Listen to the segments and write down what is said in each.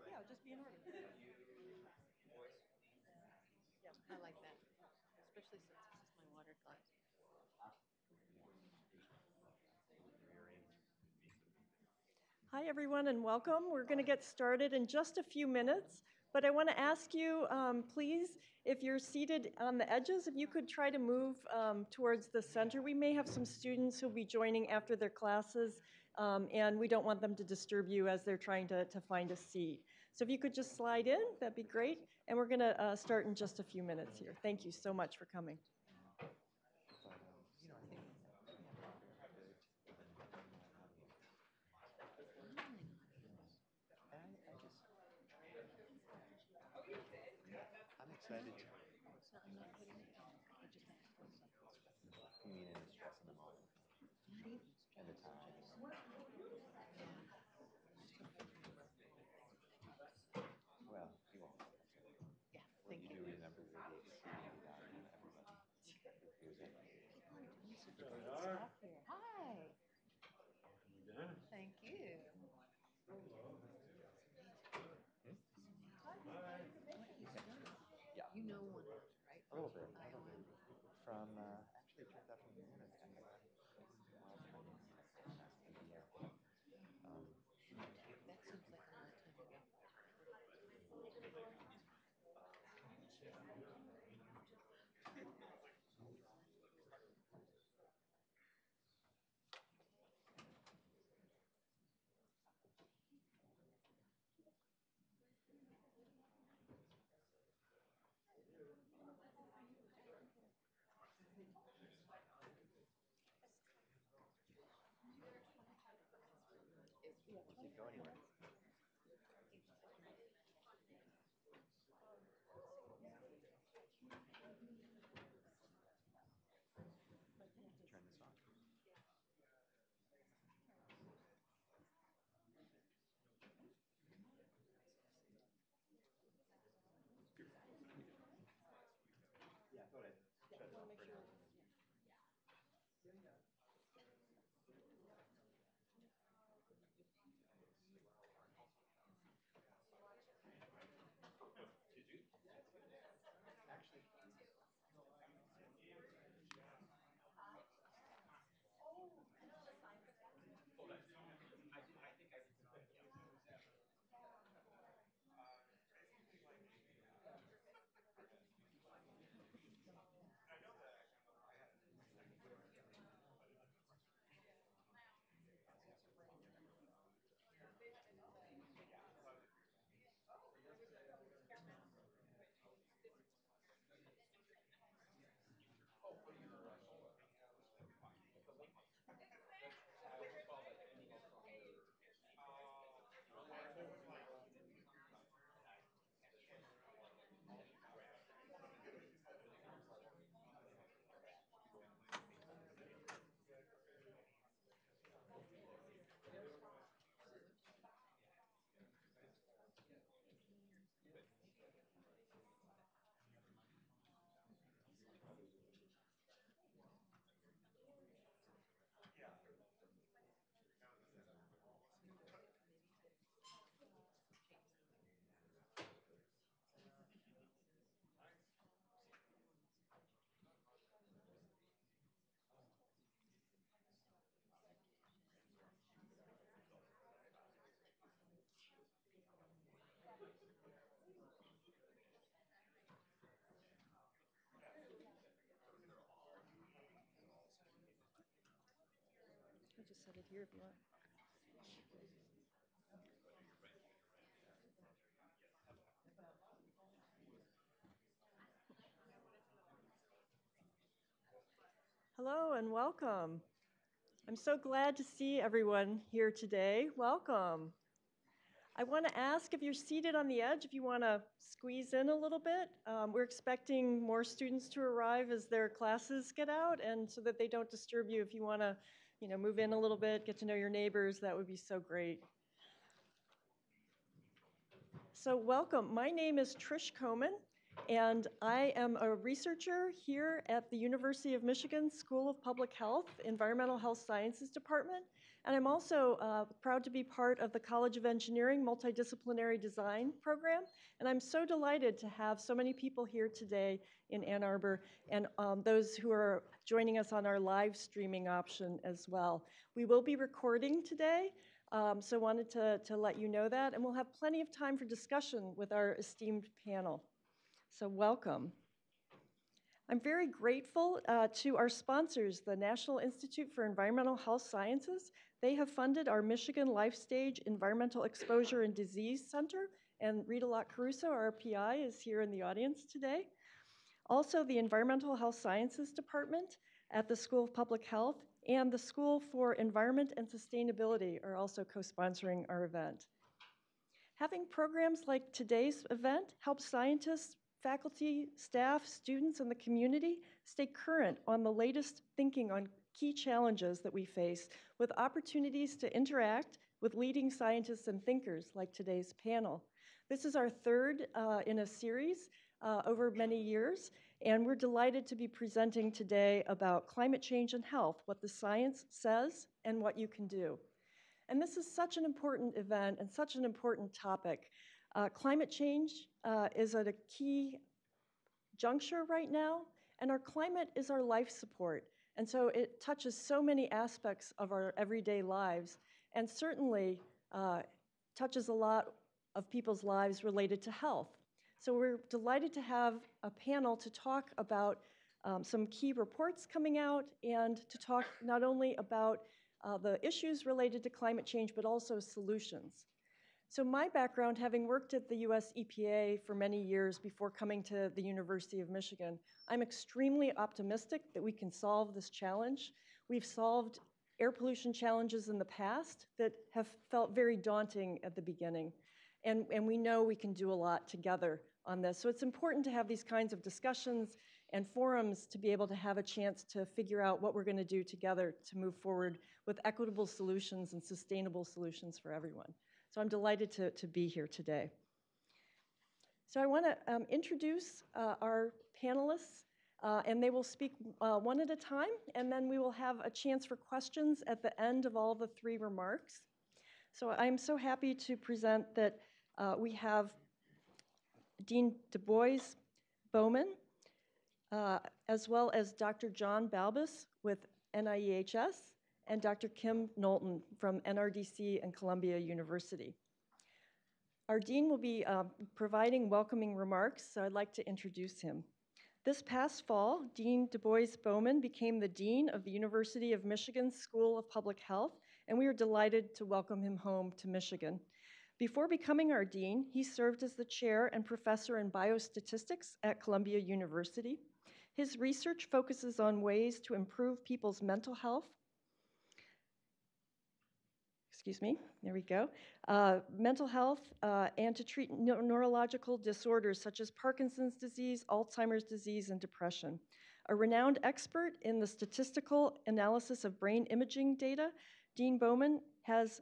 Yeah, just be in order. Yeah, I like that, especially since this is my water glass. Hi, everyone, and welcome. We're going to get started in just a few minutes, but I want to ask you, please, if you're seated on the edges, if you could try to move towards the center. We may have some students who'll be joining after their classes, and we don't want them to disturb you as they're trying to find a seat. So if you could just slide in, that'd be great. And we're going to start in just a few minutes here. Thank you so much for coming. I'm excited to. You mean in the stress in the moment? And the time. Well, you won't. Yeah, Well, thank you you. do remember the exceedingly valuable everybody. Here's it. Stop here. Hi. Thank you. Yeah. You know one, right? A little bit. From, actually, it turns out from Mona's family. That seems like a lifetime ago. Does it go anywhere? Turn this on. Yeah, I thought I'd shut it off for now. I just set it here if you want. Hello and welcome. I'm so glad to see everyone here today. Welcome. I want to ask if you're seated on the edge, if you want to squeeze in a little bit. We're expecting more students to arrive as their classes get out, and so that they don't disturb you, if you want to, move in a little bit, get to know your neighbors, that would be so great. So welcome. My name is Trish Komen, and I am a researcher here at the University of Michigan School of Public Health, Environmental Health Sciences Department. And I'm also proud to be part of the College of Engineering Multidisciplinary Design program. And I'm so delighted to have so many people here today in Ann Arbor, and those who are joining us on our live streaming option as well. We will be recording today, so wanted to let you know that. And we'll have plenty of time for discussion with our esteemed panel. So welcome. I'm very grateful to our sponsors, the National Institute for Environmental Health Sciences. They have funded our Michigan Life Stage Environmental Exposure and Disease Center, and Rita Locke-Caruso, our PI, is here in the audience today. Also, the Environmental Health Sciences Department at the School of Public Health and the School for Environment and Sustainability are also co-sponsoring our event. Having programs like today's event helps scientists, faculty, staff, students, and the community stay current on the latest thinking on key challenges that we face, with opportunities to interact with leading scientists and thinkers like today's panel. This is our third in a series over many years, and we're delighted to be presenting today about climate change and health, what the science says and what you can do. And this is such an important event and such an important topic. Climate change is at a key juncture right now, and our climate is our life support. And so it touches so many aspects of our everyday lives, and certainly touches a lot of people's lives related to health. So we're delighted to have a panel to talk about some key reports coming out, and to talk not only about the issues related to climate change, but also solutions. So my background, having worked at the US EPA for many years before coming to the University of Michigan, I'm extremely optimistic that we can solve this challenge. We've solved air pollution challenges in the past that have felt very daunting at the beginning. And we know we can do a lot together on this. So it's important to have these kinds of discussions and forums to be able to have a chance to figure out what we're going to do together to move forward with equitable solutions and sustainable solutions for everyone. So I'm delighted to be here today. So I want to introduce our panelists, and they will speak one at a time, and then we will have a chance for questions at the end of all the 3 remarks. So I'm so happy to present that we have Dean Du Bois Bowman, as well as Dr. John Balbus with NIEHS, and Dr. Kim Knowlton from NRDC and Columbia University. Our dean will be providing welcoming remarks, so I'd like to introduce him. This past fall, Dean Du Bois Bowman became the dean of the University of Michigan School of Public Health, and we are delighted to welcome him home to Michigan. Before becoming our dean, he served as the chair and professor in biostatistics at Columbia University. His research focuses on ways to improve people's mental health, mental health, and to treat neurological disorders such as Parkinson's disease, Alzheimer's disease, and depression. A renowned expert in the statistical analysis of brain imaging data, Dean Bowman has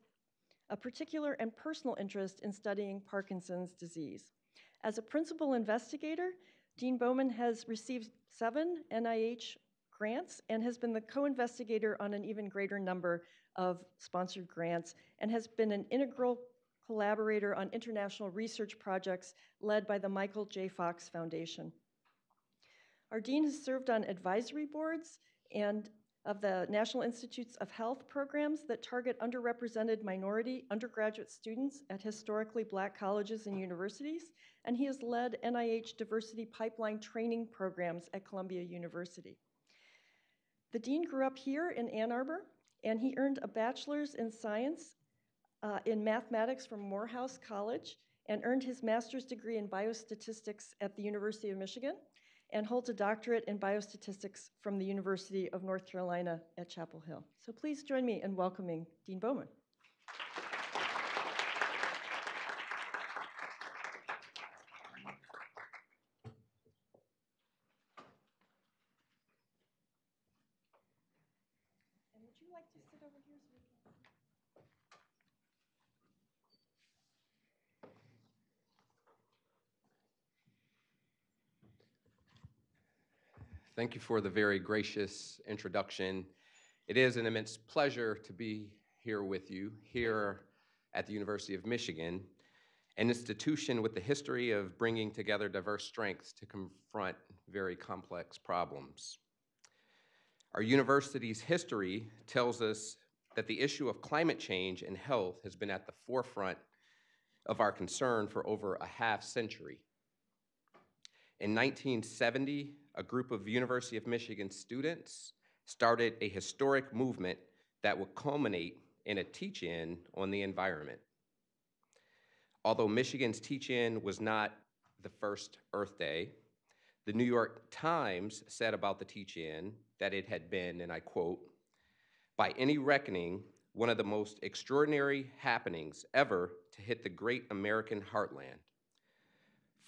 a particular and personal interest in studying Parkinson's disease. As a principal investigator, Dean Bowman has received 7 NIH grants and has been the co-investigator on an even greater number of sponsored grants and has been an integral collaborator on international research projects led by the Michael J. Fox Foundation. Our dean has served on advisory boards and of the National Institutes of Health programs that target underrepresented minority undergraduate students at historically Black colleges and universities, and he has led NIH diversity pipeline training programs at Columbia University. The dean grew up here in Ann Arbor, and he earned a bachelor's in science in mathematics from Morehouse College and earned his master's degree in biostatistics at the University of Michigan and holds a doctorate in biostatistics from the University of North Carolina at Chapel Hill. So please join me in welcoming Dean Bowman. And would you like to sit over here so we can see? Thank you for the very gracious introduction. It is an immense pleasure to be here with you, here at the University of Michigan, an institution with the history of bringing together diverse strengths to confront very complex problems. Our university's history tells us that the issue of climate change and health has been at the forefront of our concern for over a half century. In 1970, a group of University of Michigan students started a historic movement that would culminate in a teach-in on the environment. Although Michigan's teach-in was not the first Earth Day, the New York Times said about the teach-in that it had been, and I quote, "by any reckoning, one of the most extraordinary happenings ever to hit the great American heartland.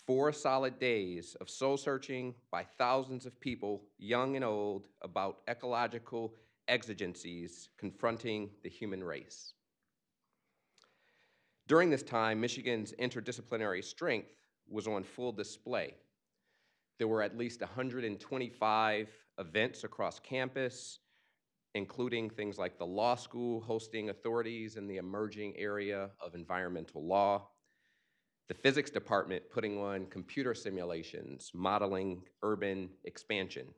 4 solid days of soul-searching by thousands of people, young and old, about ecological exigencies confronting the human race." During this time, Michigan's interdisciplinary strength was on full display. There were at least 125 events across campus, including things like the law school hosting authorities in the emerging area of environmental law, the physics department putting on computer simulations modeling urban expansion.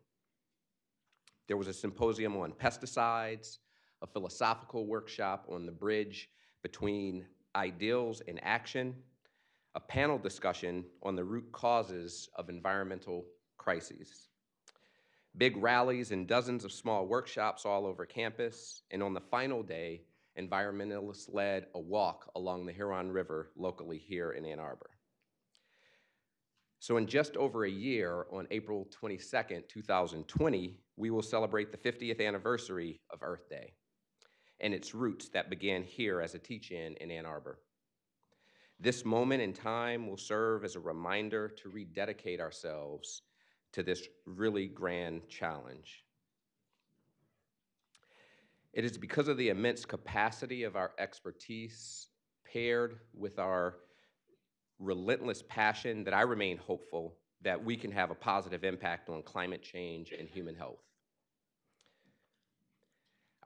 There was a symposium on pesticides, a philosophical workshop on the bridge between ideals and action, a panel discussion on the root causes of environmental crises, big rallies and dozens of small workshops all over campus, and on the final day, environmentalists led a walk along the Huron River locally here in Ann Arbor. So in just over a year, on April 22nd, 2020, we will celebrate the 50th anniversary of Earth Day. and its roots that began here as a teach-in in Ann Arbor. This moment in time will serve as a reminder to rededicate ourselves to this really grand challenge. It is because of the immense capacity of our expertise paired with our relentless passion that I remain hopeful that we can have a positive impact on climate change and human health.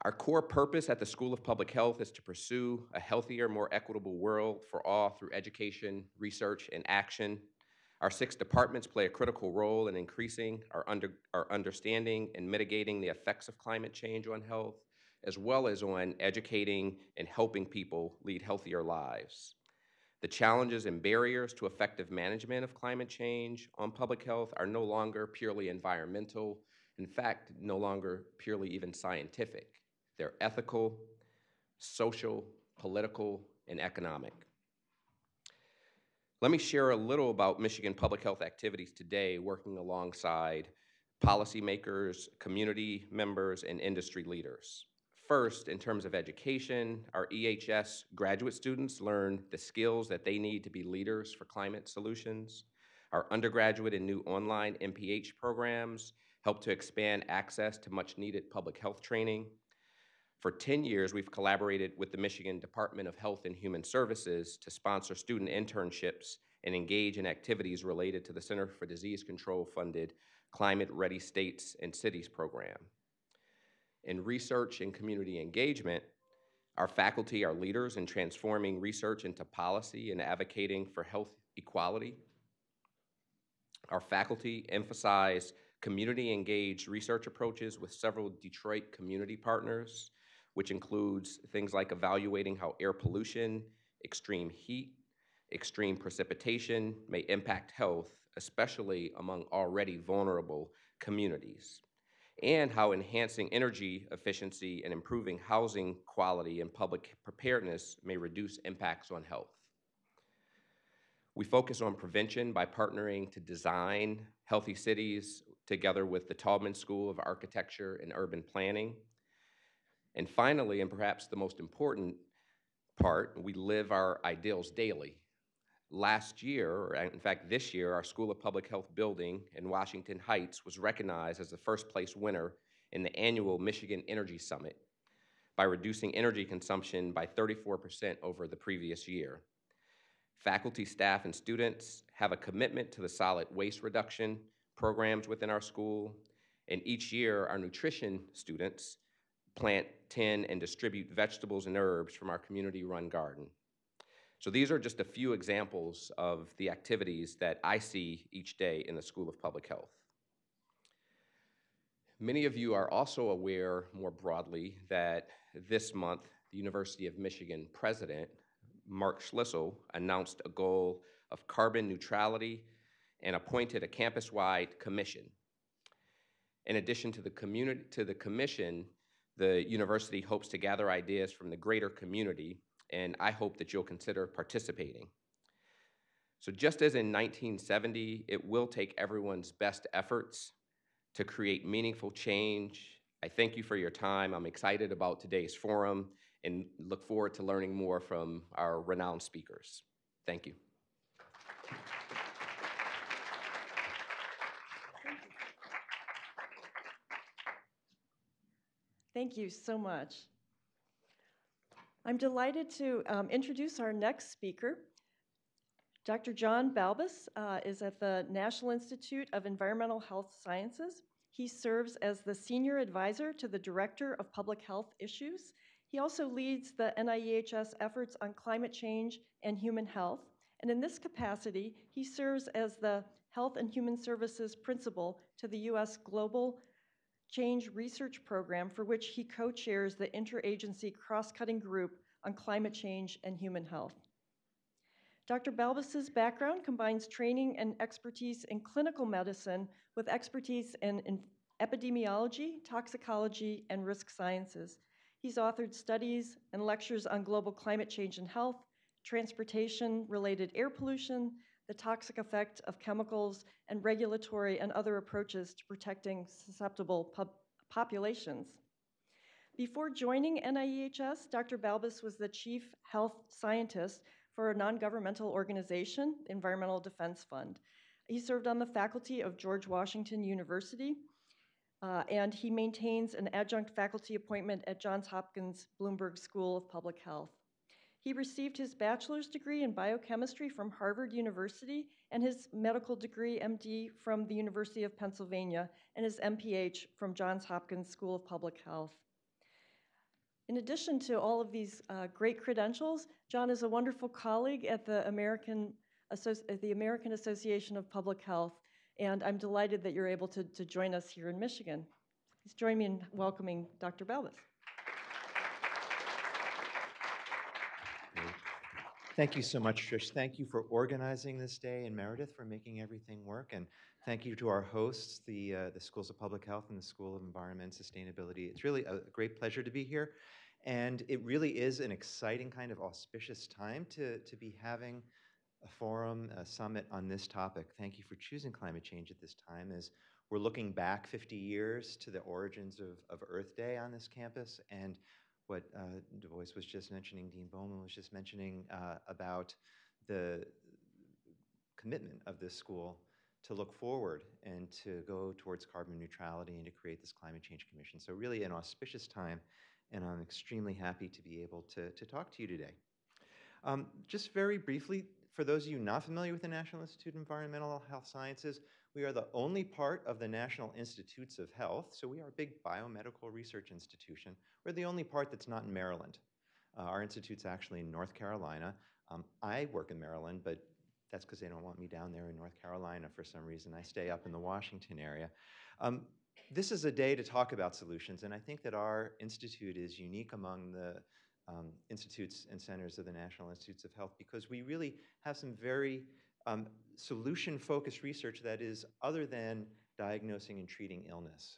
Our core purpose at the School of Public Health is to pursue a healthier, more equitable world for all through education, research, and action. Our 6 departments play a critical role in increasing our understanding and mitigating the effects of climate change on health, as well as on educating and helping people lead healthier lives. The challenges and barriers to effective management of climate change on public health are no longer purely environmental, in fact, no longer purely even scientific. They're ethical, social, political, and economic. Let me share a little about Michigan public health activities today, working alongside policymakers, community members, and industry leaders. First, in terms of education, our EHS graduate students learn the skills that they need to be leaders for climate solutions. Our undergraduate and new online MPH programs help to expand access to much needed public health training. For 10 years, we've collaborated with the Michigan Department of Health and Human Services to sponsor student internships and engage in activities related to the Center for Disease Control funded Climate Ready States and Cities program. In research and community engagement, our faculty are leaders in transforming research into policy and advocating for health equality. Our faculty emphasize community-engaged research approaches with several Detroit community partners, which includes things like evaluating how air pollution, extreme heat, extreme precipitation may impact health, especially among already vulnerable communities, and how enhancing energy efficiency and improving housing quality and public preparedness may reduce impacts on health. We focus on prevention by partnering to design healthy cities together with the Taubman School of Architecture and Urban Planning. And finally, and perhaps the most important part, we live our ideals daily. Last year, or in fact this year, our School of Public Health building in Washington Heights was recognized as the first place winner in the annual Michigan Energy Summit by reducing energy consumption by 34% over the previous year. Faculty, staff, and students have a commitment to the solid waste reduction programs within our school, and each year our nutrition students plant, tend, and distribute vegetables and herbs from our community-run garden. So these are just a few examples of the activities that I see each day in the School of Public Health. Many of you are also aware more broadly that this month, the University of Michigan president, Mark Schlissel, announced a goal of carbon neutrality and appointed a campus-wide commission. In addition to the commission, the university hopes to gather ideas from the greater community, and I hope that you'll consider participating. So just as in 1970, it will take everyone's best efforts to create meaningful change. I thank you for your time. I'm excited about today's forum and look forward to learning more from our renowned speakers. Thank you. Thank you so much. I'm delighted to introduce our next speaker. Dr. John Balbus is at the National Institute of Environmental Health Sciences. He serves as the Senior Advisor to the Director of Public Health Issues. He also leads the NIEHS efforts on climate change and human health. And in this capacity, he serves as the Health and Human Services Principal to the U.S. Global Change Research Program, for which he co-chairs the interagency cross-cutting group on climate change and human health. Dr. Balbus's background combines training and expertise in clinical medicine with expertise in epidemiology, toxicology, and risk sciences. He's authored studies and lectures on global climate change and health, transportation-related air pollution, the toxic effect of chemicals, and regulatory and other approaches to protecting susceptible populations. Before joining NIEHS, Dr. Balbus was the chief health scientist for a non-governmental organization, Environmental Defense Fund. He served on the faculty of George Washington University, and he maintains an adjunct faculty appointment at Johns Hopkins Bloomberg School of Public Health. He received his bachelor's degree in biochemistry from Harvard University and his medical degree, MD, from the University of Pennsylvania, and his MPH from Johns Hopkins School of Public Health. In addition to all of these great credentials, John is a wonderful colleague at the American Association of Public Health, and I'm delighted that you're able to join us here in Michigan. Please join me in welcoming Dr. Balbus. Thank you so much, Trish. Thank you for organizing this day, and Meredith for making everything work. And thank you to our hosts, the Schools of Public Health and the School of Environment and Sustainability. It's really a great pleasure to be here. And it really is an exciting kind of auspicious time to be having a forum, a summit on this topic. Thank you for choosing climate change at this time, as we're looking back 50 years to the origins of Earth Day on this campus, and what Du Bois was just mentioning, Dean Bowman was just mentioning about the commitment of this school to look forward and to go towards carbon neutrality and to create this Climate Change Commission. So really an auspicious time, and I'm extremely happy to be able to talk to you today. Just very briefly, for those of you not familiar with the National Institute of Environmental Health Sciences, we are the only part of the National Institutes of Health, so we are a big biomedical research institution. We're the only part that's not in Maryland. Our institute's actually in North Carolina. I work in Maryland, but that's because they don't want me down there in North Carolina for some reason. I stay up in the Washington area. This is a day to talk about solutions, and I think that our institute is unique among the institutes and centers of the National Institutes of Health, because we really have some very solution-focused research that is other than diagnosing and treating illness,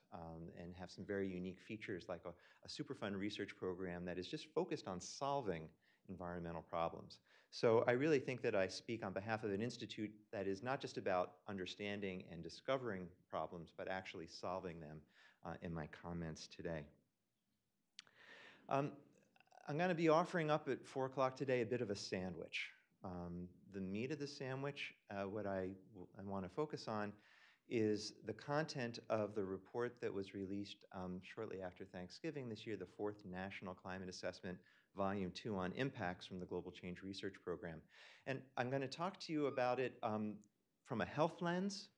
and have some very unique features like a Superfund research program that is just focused on solving environmental problems. So I really think that I speak on behalf of an institute that is not just about understanding and discovering problems, but actually solving them in my comments today. I'm going to be offering up at 4 o'clock today a bit of a sandwich. The meat of the sandwich, what I want to focus on, is the content of the report that was released shortly after Thanksgiving this year, the 4th National Climate Assessment, Volume 2 on Impacts from the Global Change Research Program. And I'm going to talk to you about it from a health lens,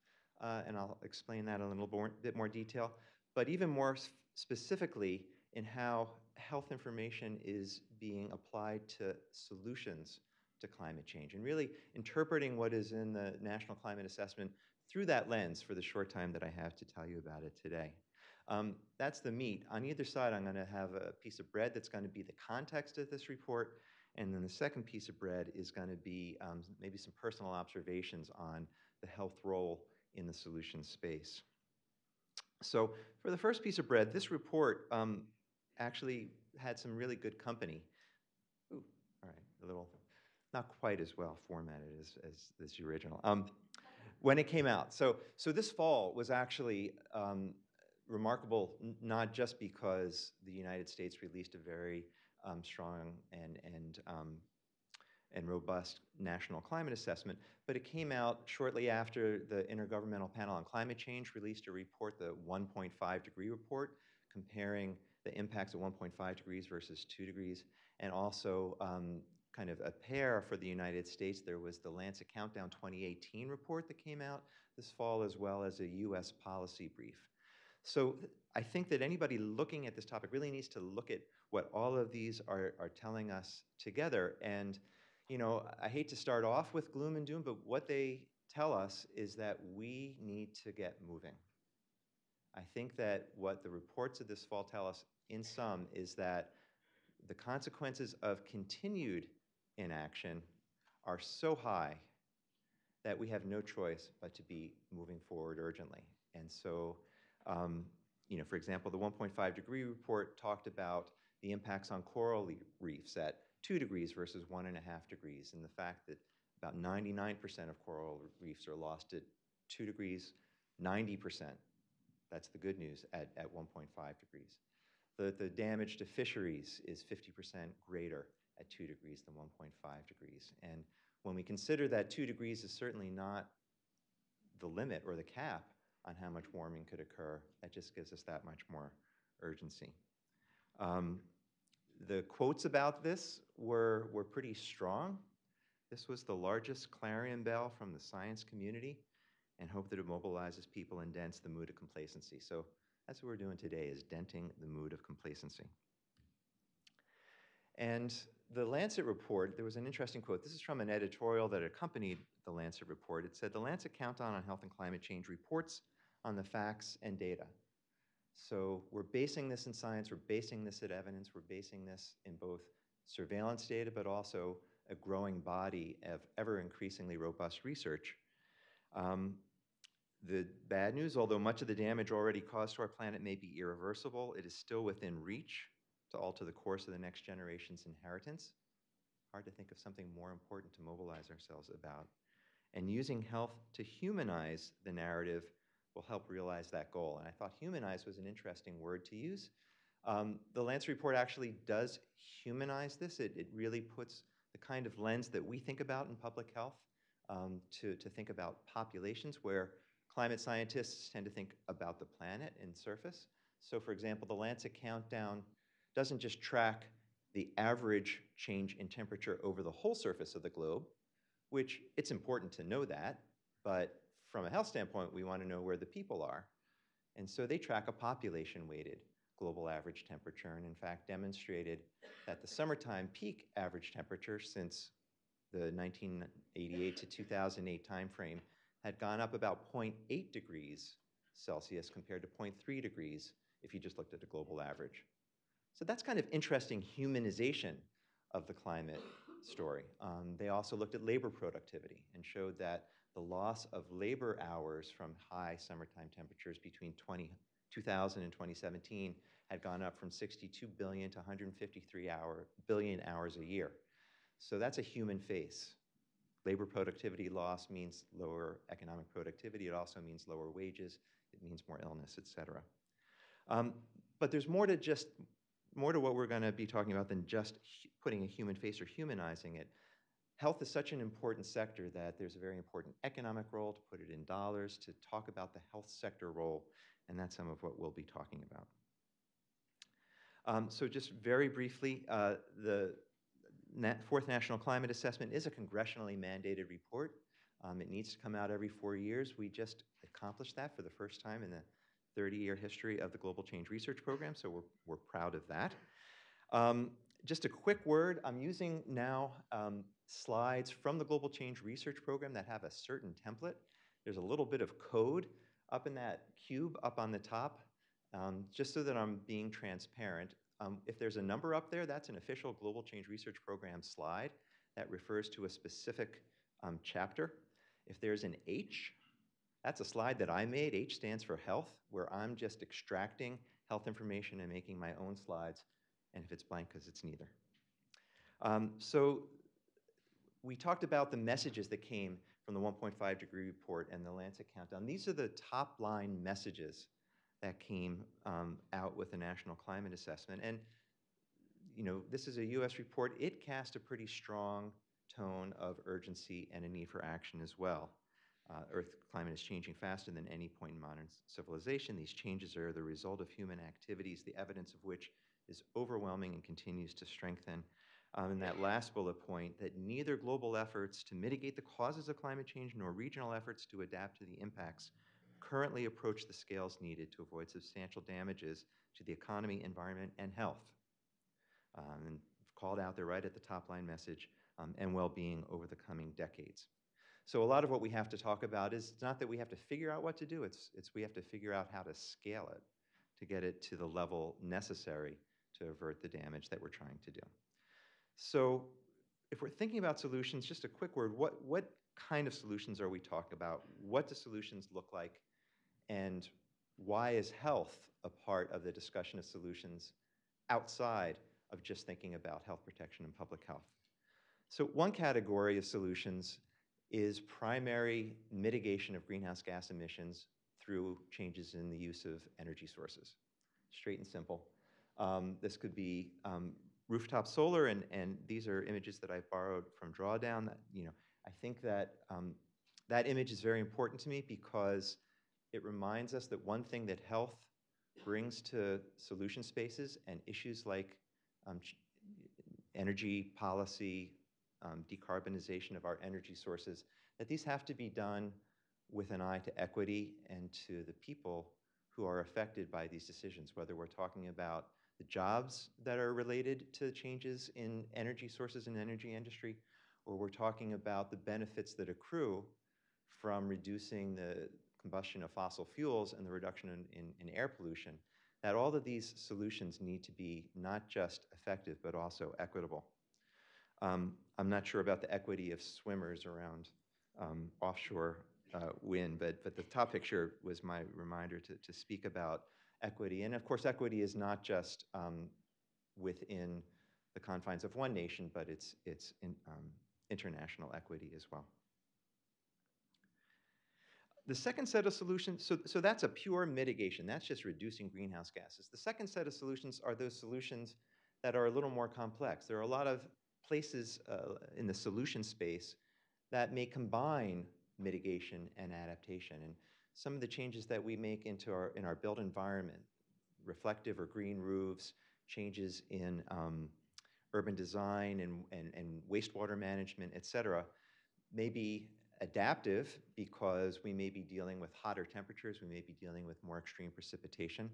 and I'll explain that in a little bit more detail, but even more specifically in how health information is being applied to solutions to climate change, and really interpreting what is in the National Climate Assessment through that lens for the short time that I have to tell you about it today. That's the meat. On either side, I'm going to have a piece of bread that's going to be the context of this report, and then the second piece of bread is going to be maybe some personal observations on the health role in the solution space. So for the first piece of bread, this report actually had some really good company. Ooh, all right, a little, not quite as well formatted as the original. When it came out. So this fall was actually remarkable, not just because the United States released a very strong and robust national climate assessment, but it came out shortly after the Intergovernmental Panel on Climate Change released a report, the 1.5 degree report, comparing the impacts of 1.5 degrees versus 2 degrees, and also kind of a pair for the United States. There was the Lancet Countdown 2018 report that came out this fall, as well as a US policy brief. So I think that anybody looking at this topic really needs to look at what all of these are telling us together. And, you know, I hate to start off with gloom and doom, but what they tell us is that we need to get moving. I think that what the reports of this fall tell us, in sum, is that the consequences of continued inaction are so high that we have no choice but to be moving forward urgently. And so, you know, for example, the 1.5 degree report talked about the impacts on coral reefs at 2 degrees versus 1.5 degrees, and the fact that about 99% of coral reefs are lost at 2 degrees, 90%, that's the good news, at 1.5 degrees. The damage to fisheries is 50% greater at 2 degrees than 1.5 degrees. And when we consider that 2 degrees is certainly not the limit or the cap on how much warming could occur, that just gives us that much more urgency. The quotes about this were pretty strong. This was the largest clarion bell from the science community, and hope that it mobilizes people and dents the mood of complacency. So that's what we're doing today, is denting the mood of complacency. And the Lancet report, there was an interesting quote. This is from an editorial that accompanied the Lancet report. It said, "The Lancet Countdown on Health and Climate Change reports on the facts and data." So we're basing this in science, we're basing this in evidence, we're basing this in both surveillance data, but also a growing body of ever increasingly robust research. The bad news, although much of the damage already caused to our planet may be irreversible, it is still within reach to alter the course of the next generation's inheritance. Hard to think of something more important to mobilize ourselves about. And using health to humanize the narrative will help realize that goal. And I thought humanize was an interesting word to use. The Lancet report actually does humanize this. It really puts the kind of lens that we think about in public health to think about populations, where climate scientists tend to think about the planet and surface. So for example, the Lancet Countdown doesn't just track the average change in temperature over the whole surface of the globe, which it's important to know that, but from a health standpoint, we want to know where the people are. And so they track a population-weighted global average temperature, and in fact demonstrated that the summertime peak average temperature since the 1988 to 2008 timeframe had gone up about 0.8 degrees Celsius compared to 0.3 degrees if you just looked at the global average. So that's kind of interesting humanization of the climate story. They also looked at labor productivity and showed that the loss of labor hours from high summertime temperatures between 2000 and 2017 had gone up from 62 billion to 153 billion hours a year. So that's a human face. Labor productivity loss means lower economic productivity. It also means lower wages. It means more illness, et cetera. But there's more to what we're going to be talking about than just putting a human face or humanizing it. Health is such an important sector that there's a very important economic role, to put it in dollars, to talk about the health sector role, and that's some of what we'll be talking about. So just very briefly, the Fourth National Climate Assessment is a congressionally mandated report. It needs to come out every 4 years. We just accomplished that for the first time in the 30-year history of the Global Change Research Program, so we're proud of that. Just a quick word, I'm using now slides from the Global Change Research Program that have a certain template. There's a little bit of code up in that cube up on the top, just so that I'm being transparent. If there's a number up there, that's an official Global Change Research Program slide that refers to a specific chapter. If there's an H, that's a slide that I made. H stands for health, where I'm just extracting health information and making my own slides. And if it's blank, because it's neither. So we talked about the messages that came from the 1.5 degree report and the Lancet Countdown. These are the top line messages that came out with the National Climate Assessment. And you know, this is a US report. It cast a pretty strong tone of urgency and a need for action as well. Earth climate is changing faster than any point in modern civilization. These changes are the result of human activities, the evidence of which is overwhelming and continues to strengthen. And that last bullet point, that neither global efforts to mitigate the causes of climate change nor regional efforts to adapt to the impacts currently approach the scales needed to avoid substantial damages to the economy, environment, and health. And called out there right at the top line message, and well-being over the coming decades. So a lot of what we have to talk about is not that we have to figure out what to do, it's we have to figure out how to scale it to get it to the level necessary to avert the damage that we're trying to do. So if we're thinking about solutions, just a quick word, what kind of solutions are we talking about? What do solutions look like? And why is health a part of the discussion of solutions outside of just thinking about health protection and public health? So one category of solutions is primary mitigation of greenhouse gas emissions through changes in the use of energy sources. Straight and simple. This could be rooftop solar, and these are images that I borrowed from Drawdown. That, I think that that image is very important to me because it reminds us that one thing that health brings to solution spaces and issues like energy policy, decarbonization of our energy sources, that these have to be done with an eye to equity and to the people who are affected by these decisions, whether we're talking about the jobs that are related to changes in energy sources and energy industry, or we're talking about the benefits that accrue from reducing the combustion of fossil fuels and the reduction in air pollution, that all of these solutions need to be not just effective, but also equitable. I'm not sure about the equity of swimmers around offshore wind, but the top picture was my reminder to speak about equity. And of course, equity is not just within the confines of one nation, but it's international equity as well. The second set of solutions, so that's a pure mitigation. That's just reducing greenhouse gases. The second set of solutions are those solutions that are a little more complex. There are a lot of places in the solution space that may combine mitigation and adaptation. And some of the changes that we make in our built environment, reflective or green roofs, changes in urban design and wastewater management, et cetera, may be adaptive because we may be dealing with hotter temperatures, we may be dealing with more extreme precipitation.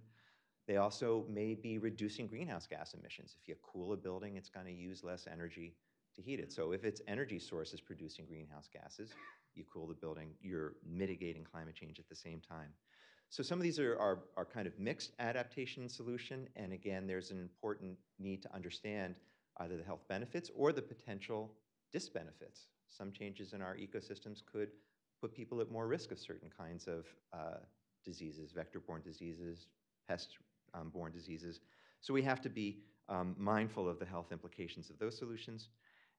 They also may be reducing greenhouse gas emissions. If you cool a building, it's going to use less energy to heat it. So if its energy source is producing greenhouse gases, you cool the building, you're mitigating climate change at the same time. So some of these are kind of mixed adaptation and solution, and again, there's an important need to understand either the health benefits or the potential disbenefits. Some changes in our ecosystems could put people at more risk of certain kinds of diseases, vector-borne diseases, pest-borne diseases. So we have to be mindful of the health implications of those solutions.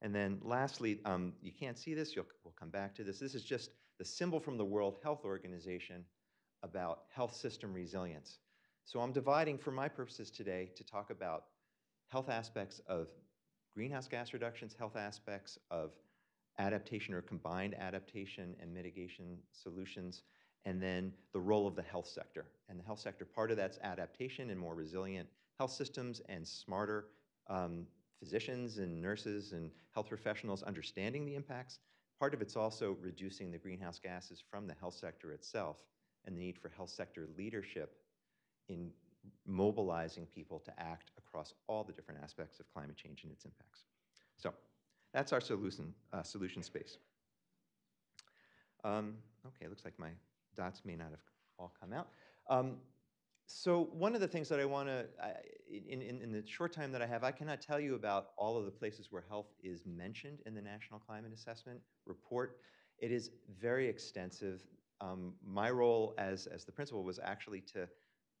And then lastly, you can't see this, we'll come back to this. This is just the symbol from the World Health Organization about health system resilience. So I'm dividing, for my purposes today, to talk about health aspects of greenhouse gas reductions, health aspects of adaptation or combined adaptation and mitigation solutions, and then the role of the health sector. And the health sector, part of that's adaptation and more resilient health systems and smarter physicians and nurses and health professionals understanding the impacts. Part of it's also reducing the greenhouse gases from the health sector itself and the need for health sector leadership in mobilizing people to act across all the different aspects of climate change and its impacts. So that's our solution space. Okay, looks like my dots may not have all come out. So one of the things that I want to, in the short time that I have, I cannot tell you about all of the places where health is mentioned in the National Climate Assessment Report. It is very extensive. My role as the principal was actually to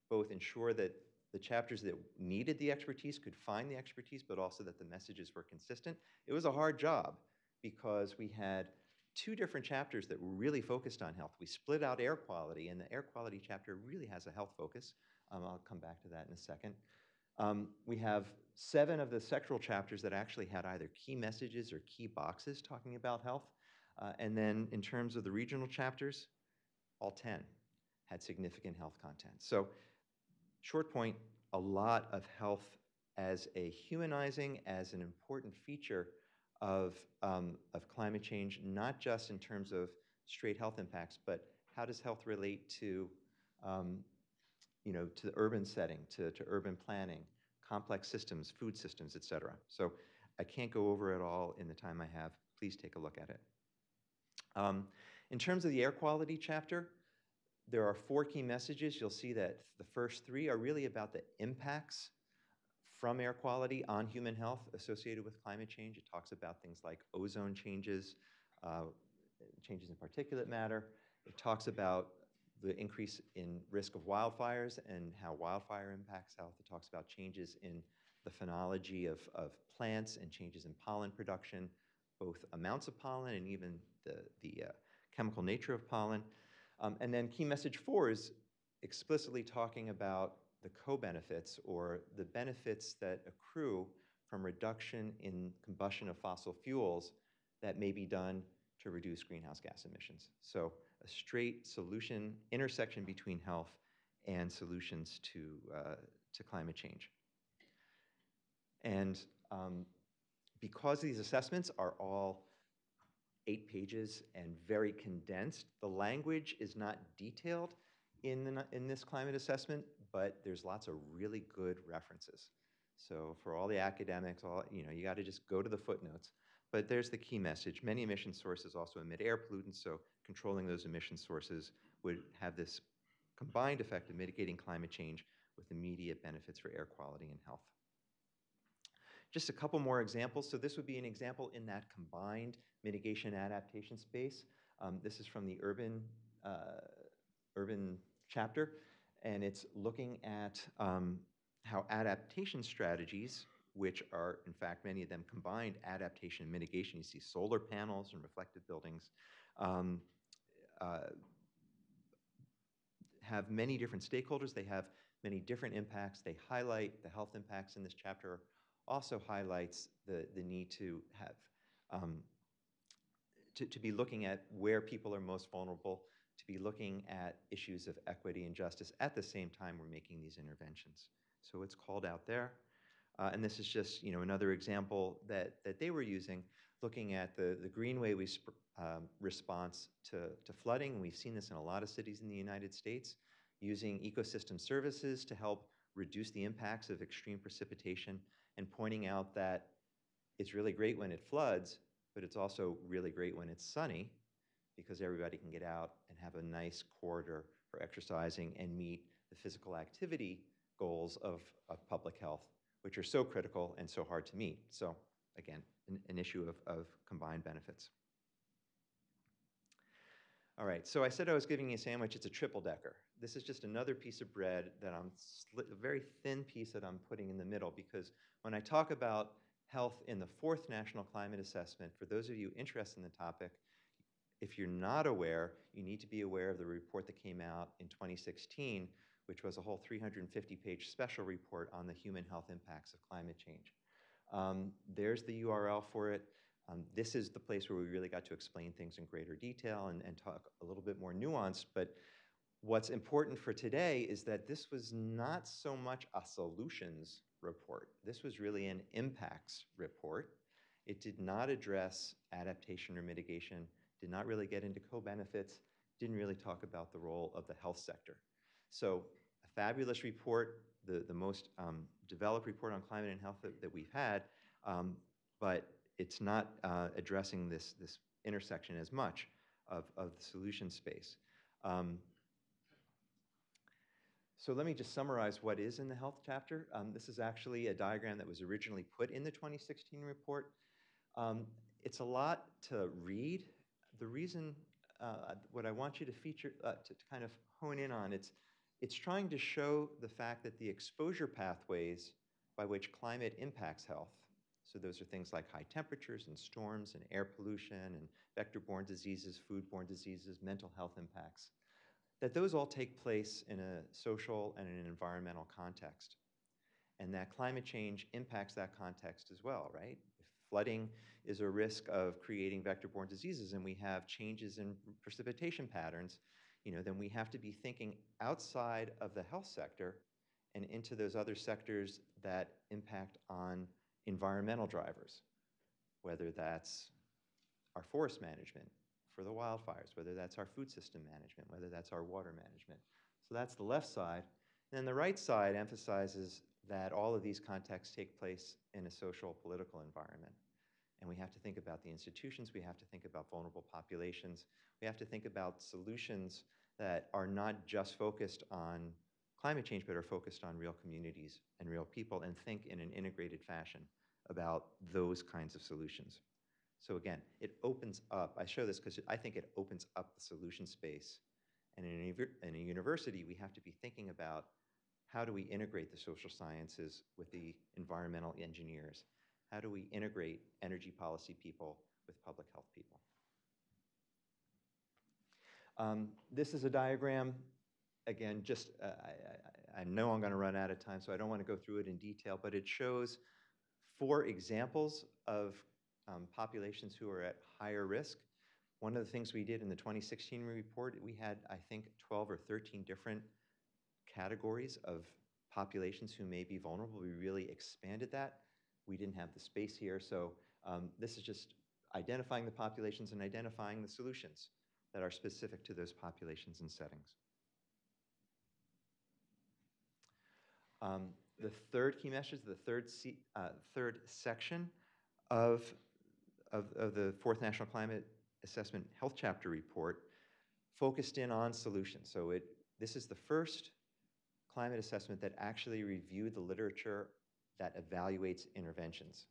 both ensure that the chapters that needed the expertise could find the expertise, but also that the messages were consistent. It was a hard job because we had two different chapters that were really focused on health. We split out air quality, and the air quality chapter really has a health focus. I'll come back to that in a second. We have 7 of the sectoral chapters that actually had either key messages or key boxes talking about health. And then in terms of the regional chapters, all 10 had significant health content. So short point, a lot of health as a humanizing, as an important feature of climate change, not just in terms of straight health impacts, but how does health relate to, to the urban setting, to urban planning, complex systems, food systems, et cetera. So I can't go over it all in the time I have. Please take a look at it. In terms of the air quality chapter, there are 4 key messages. You'll see that the first 3 are really about the impacts from air quality on human health associated with climate change. It talks about things like ozone changes, changes in particulate matter. It talks about the increase in risk of wildfires and how wildfire impacts health. It talks about changes in the phenology of plants and changes in pollen production, both amounts of pollen and even the chemical nature of pollen. And then key message 4 is explicitly talking about the co-benefits or the benefits that accrue from reduction in combustion of fossil fuels that may be done to reduce greenhouse gas emissions. So a straight solution, intersection between health and solutions to climate change. And because these assessments are all 8 pages and very condensed, the language is not detailed in this climate assessment, but there's lots of really good references. So for all the academics, you got to just go to the footnotes. But there's the key message. Many emission sources also emit air pollutants, so controlling those emission sources would have this combined effect of mitigating climate change with immediate benefits for air quality and health. Just a couple more examples. So this would be an example in that combined mitigation adaptation space. This is from the urban chapter, and it's looking at how adaptation strategies, which are in fact many of them combined adaptation and mitigation. You see solar panels and reflective buildings, have many different stakeholders. They have many different impacts. They highlight the health impacts in this chapter, also highlights the need to have, to be looking at where people are most vulnerable, to be looking at issues of equity and justice at the same time we're making these interventions. So it's called out there. And this is just another example that they were using, looking at the Greenway response to flooding. We've seen this in a lot of cities in the United States, using ecosystem services to help reduce the impacts of extreme precipitation, and pointing out that it's really great when it floods, but it's also really great when it's sunny, because everybody can get out and have a nice corridor for exercising and meet the physical activity goals of public health, which are so critical and so hard to meet. So again, an issue of combined benefits. All right, so I said I was giving you a sandwich. It's a triple decker. This is just another piece of bread that a very thin piece that I'm putting in the middle, because when I talk about health in the 4th National Climate Assessment, for those of you interested in the topic, if you're not aware, you need to be aware of the report that came out in 2016, which was a whole 350-page special report on the human health impacts of climate change. There's the URL for it. This is the place where we really got to explain things in greater detail and talk a little bit more nuanced. But what's important for today is that this was not so much a solutions report. This was really an impacts report. It did not address adaptation or mitigation, did not really get into co-benefits, didn't really talk about the role of the health sector. So a fabulous report, the most developed report on climate and health that we've had, but it's not addressing this intersection as much of the solution space. So let me just summarize what is in the health chapter. This is actually a diagram that was originally put in the 2016 report. It's a lot to read. The reason, what I want you to feature, to kind of hone in on, it's trying to show the fact that the exposure pathways by which climate impacts health, so those are things like high temperatures and storms and air pollution and vector-borne diseases, food-borne diseases, mental health impacts, that those all take place in a social and an environmental context. And that climate change impacts that context as well, right? If flooding is a risk of creating vector-borne diseases and we have changes in precipitation patterns, then we have to be thinking outside of the health sector and into those other sectors that impact on environmental drivers, whether that's our forest management for the wildfires, whether that's our food system management, whether that's our water management. So that's the left side. And then the right side emphasizes that all of these contexts take place in a social, political environment. And we have to think about the institutions, we have to think about vulnerable populations, we have to think about solutions that are not just focused on climate change, but are focused on real communities and real people, and think in an integrated fashion about those kinds of solutions. So again, it opens up, I show this because I think it opens up the solution space. And in a university, we have to be thinking about how do we integrate the social sciences with the environmental engineers? How do we integrate energy policy people with public health people? This is a diagram. Again, just I know I'm going to run out of time, so I don't want to go through it in detail, but it shows 4 examples of populations who are at higher risk. One of the things we did in the 2016 report, we had, I think, 12 or 13 different categories of populations who may be vulnerable. We really expanded that. We didn't have the space here, so this is just identifying the populations and identifying the solutions that are specific to those populations and settings. The third key message, the third section of the Fourth National Climate Assessment Health Chapter report focused in on solutions. So this is the first climate assessment that actually reviewed the literature that evaluates interventions.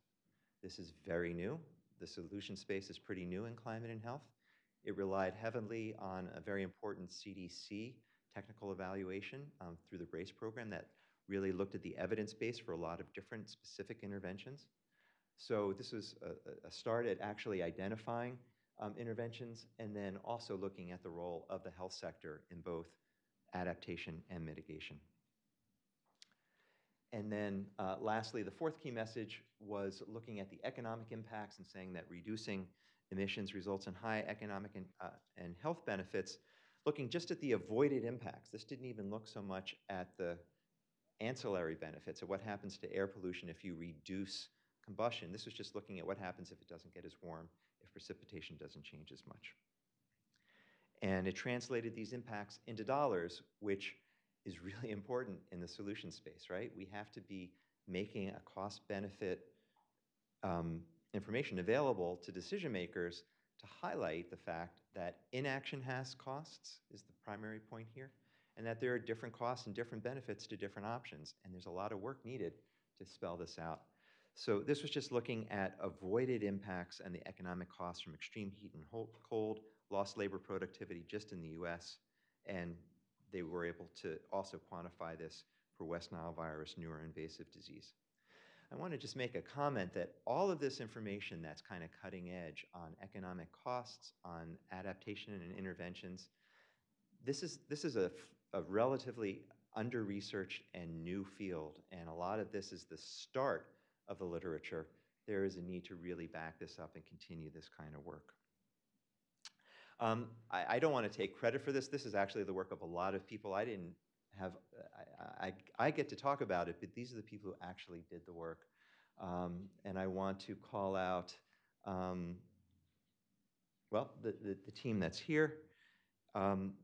This is very new. The solution space is pretty new in climate and health. It relied heavily on a very important CDC technical evaluation through the BRACE program that really looked at the evidence base for a lot of different specific interventions. So this was a start at actually identifying interventions and then also looking at the role of the health sector in both adaptation and mitigation. And then lastly, the fourth key message was looking at the economic impacts and saying that reducing emissions results in high economic and health benefits, looking just at the avoided impacts. This didn't even look so much at the ancillary benefits of what happens to air pollution if you reduce combustion. This was just looking at what happens if it doesn't get as warm, if precipitation doesn't change as much. And it translated these impacts into dollars, which is really important in the solution space, right? We have to be making a cost-benefit information available to decision makers to highlight the fact that inaction has costs, is the primary point here, and that there are different costs and different benefits to different options, and there's a lot of work needed to spell this out. So this was just looking at avoided impacts and the economic costs from extreme heat and cold, lost labor productivity just in the US, and they were able to also quantify this for West Nile virus neuroinvasive disease. I want to just make a comment that all of this information that's kind of cutting edge on economic costs, on adaptation and interventions, this is a relatively under-researched and new field, and a lot of this is the start of the literature. There is a need to really back this up and continue this kind of work. I don't want to take credit for this. This is actually the work of a lot of people. I didn't have, I get to talk about it, but these are the people who actually did the work. And I want to call out, well, the team that's here.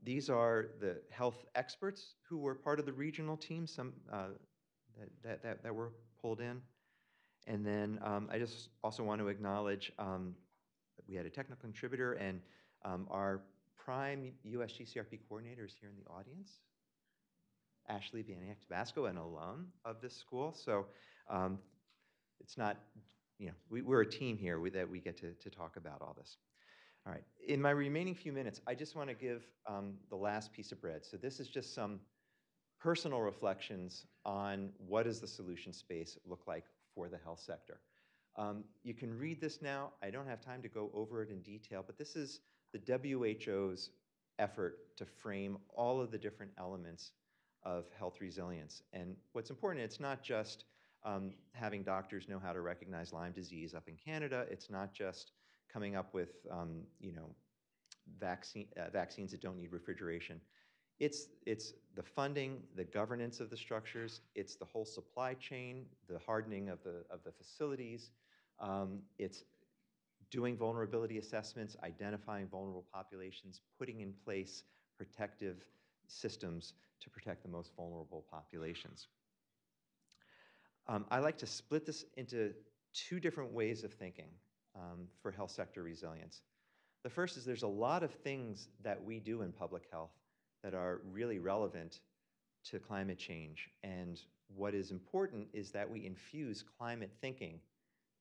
These are the health experts who were part of the regional team, some that were pulled in. And then I just also want to acknowledge that we had a technical contributor, and our prime USGCRP coordinator is here in the audience, Ashley Baniak Tabasco, an alum of this school. So it's not, you know, we're a team here that we get to talk about all this. All right, in my remaining few minutes, I just want to give the last piece of bread. So this is just some personal reflections on what does the solution space look like for the health sector. You can read this now. I don't have time to go over it in detail, but this is the WHO's effort to frame all of the different elements of health resilience. And what's important, it's not just having doctors know how to recognize Lyme disease up in Canada. It's not just coming up with you know, vaccines that don't need refrigeration. It's the funding, the governance of the structures. It's the whole supply chain, the hardening of the facilities. It's doing vulnerability assessments, identifying vulnerable populations, putting in place protective systems to protect the most vulnerable populations. I like to split this into 2 different ways of thinking for health sector resilience. The first is there's a lot of things that we do in public health that are really relevant to climate change. And what is important is that we infuse climate thinking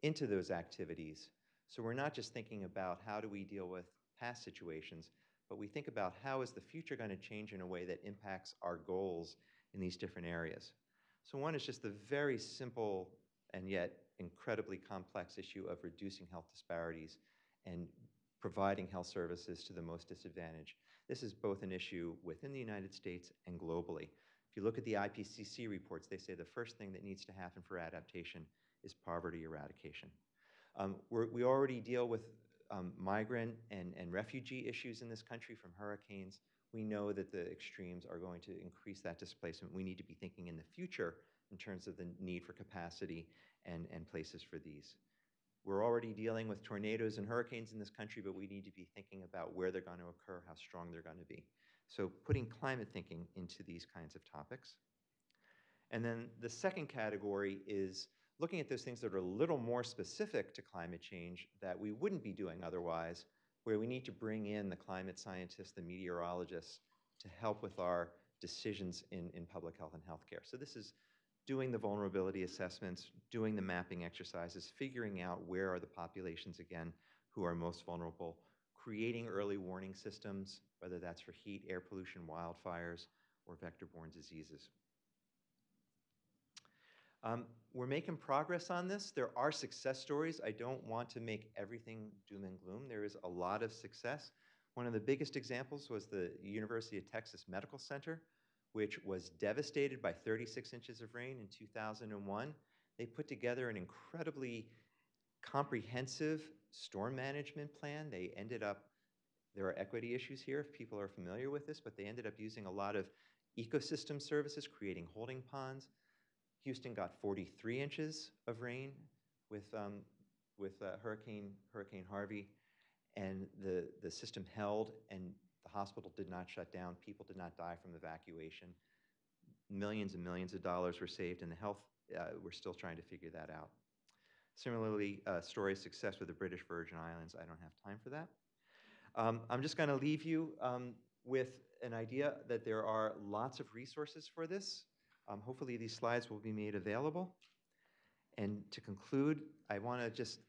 into those activities. So we're not just thinking about how do we deal with past situations, but we think about how is the future going to change in a way that impacts our goals in these different areas. So one is just the very simple and yet incredibly complex issue of reducing health disparities and providing health services to the most disadvantaged. This is both an issue within the United States and globally. If you look at the IPCC reports, they say the first thing that needs to happen for adaptation is poverty eradication. We already deal with migrant and refugee issues in this country from hurricanes. We know that the extremes are going to increase that displacement. We need to be thinking in the future in terms of the need for capacity and places for these. We're already dealing with tornadoes and hurricanes in this country, but we need to be thinking about where they're going to occur, how strong they're going to be. So putting climate thinking into these kinds of topics. And then the second category is looking at those things that are a little more specific to climate change that we wouldn't be doing otherwise, where we need to bring in the climate scientists, the meteorologists, to help with our decisions in public health and healthcare. So this is doing the vulnerability assessments, doing the mapping exercises, figuring out where are the populations, again, who are most vulnerable, creating early warning systems, whether that's for heat, air pollution, wildfires, or vector-borne diseases. We're making progress on this. There are success stories. I don't want to make everything doom and gloom. There is a lot of success. One of the biggest examples was the University of Texas Medical Center, which was devastated by 36 inches of rain in 2001. They put together an incredibly comprehensive storm management plan. They ended up, there are equity issues here if people are familiar with this, but they ended up using a lot of ecosystem services, creating holding ponds. Houston got 43 inches of rain with Hurricane Harvey, and the system held, and the hospital did not shut down. People did not die from evacuation. Millions and millions of dollars were saved, and the health, we're still trying to figure that out. Similarly, story of success with the British Virgin Islands. I don't have time for that. I'm just going to leave you with an idea that there are lots of resources for this. Hopefully these slides will be made available. And to conclude, I want to just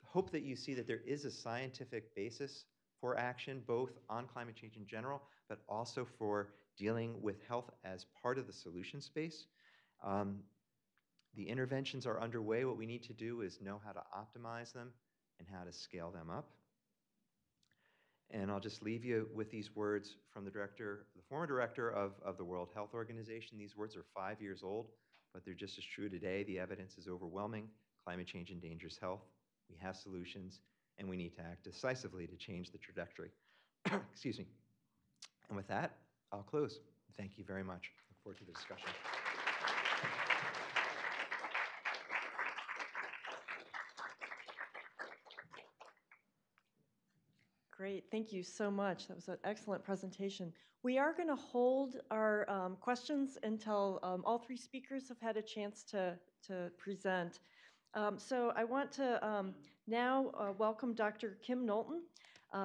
hope that you see that there is a scientific basis for action, both on climate change in general, but also for dealing with health as part of the solution space. The interventions are underway. What we need to do is know how to optimize them and how to scale them up. And I'll just leave you with these words from the former director of the World Health Organization. These words are 5 years old, but they're just as true today. The evidence is overwhelming. Climate change endangers health. We have solutions, and we need to act decisively to change the trajectory. Excuse me. And with that, I'll close. Thank you very much. Look forward to the discussion. Great, thank you so much. That was an excellent presentation. We are going to hold our questions until all three speakers have had a chance to present. So I want to now welcome Dr. Kim Knowlton.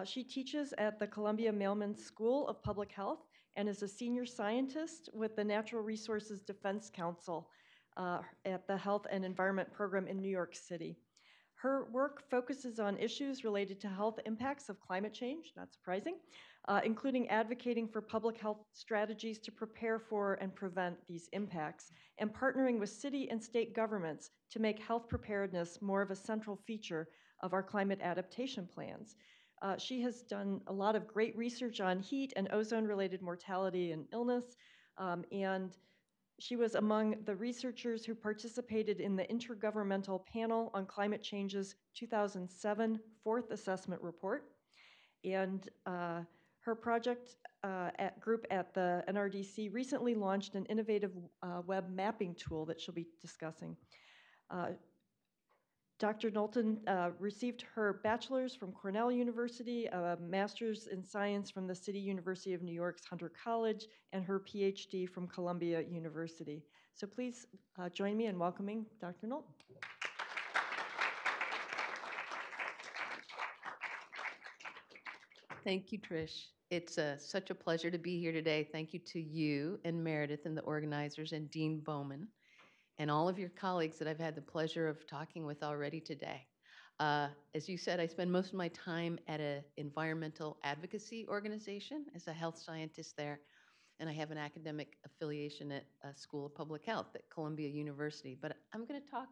She teaches at the Columbia Mailman School of Public Health and is a senior scientist with the Natural Resources Defense Council at the Health and Environment Program in New York City. Her work focuses on issues related to health impacts of climate change, not surprising, including advocating for public health strategies to prepare for and prevent these impacts, and partnering with city and state governments to make health preparedness more of a central feature of our climate adaptation plans. She has done a lot of great research on heat and ozone-related mortality and illness, and she was among the researchers who participated in the Intergovernmental Panel on Climate Change's 2007 Fourth Assessment Report. And her project group at the NRDC recently launched an innovative web mapping tool that she'll be discussing. Dr. Knowlton received her bachelor's from Cornell University, a master's in science from the City University of New York's Hunter College, and her PhD from Columbia University. So please join me in welcoming Dr. Knowlton. Thank you, Trish. It's such a pleasure to be here today. Thank you to you and Meredith and the organizers and Dean Bowman and all of your colleagues that I've had the pleasure of talking with already today. As you said, I spend most of my time at an environmental advocacy organization as a health scientist there, and I have an academic affiliation at a School of Public Health at Columbia University. But I'm going to talk,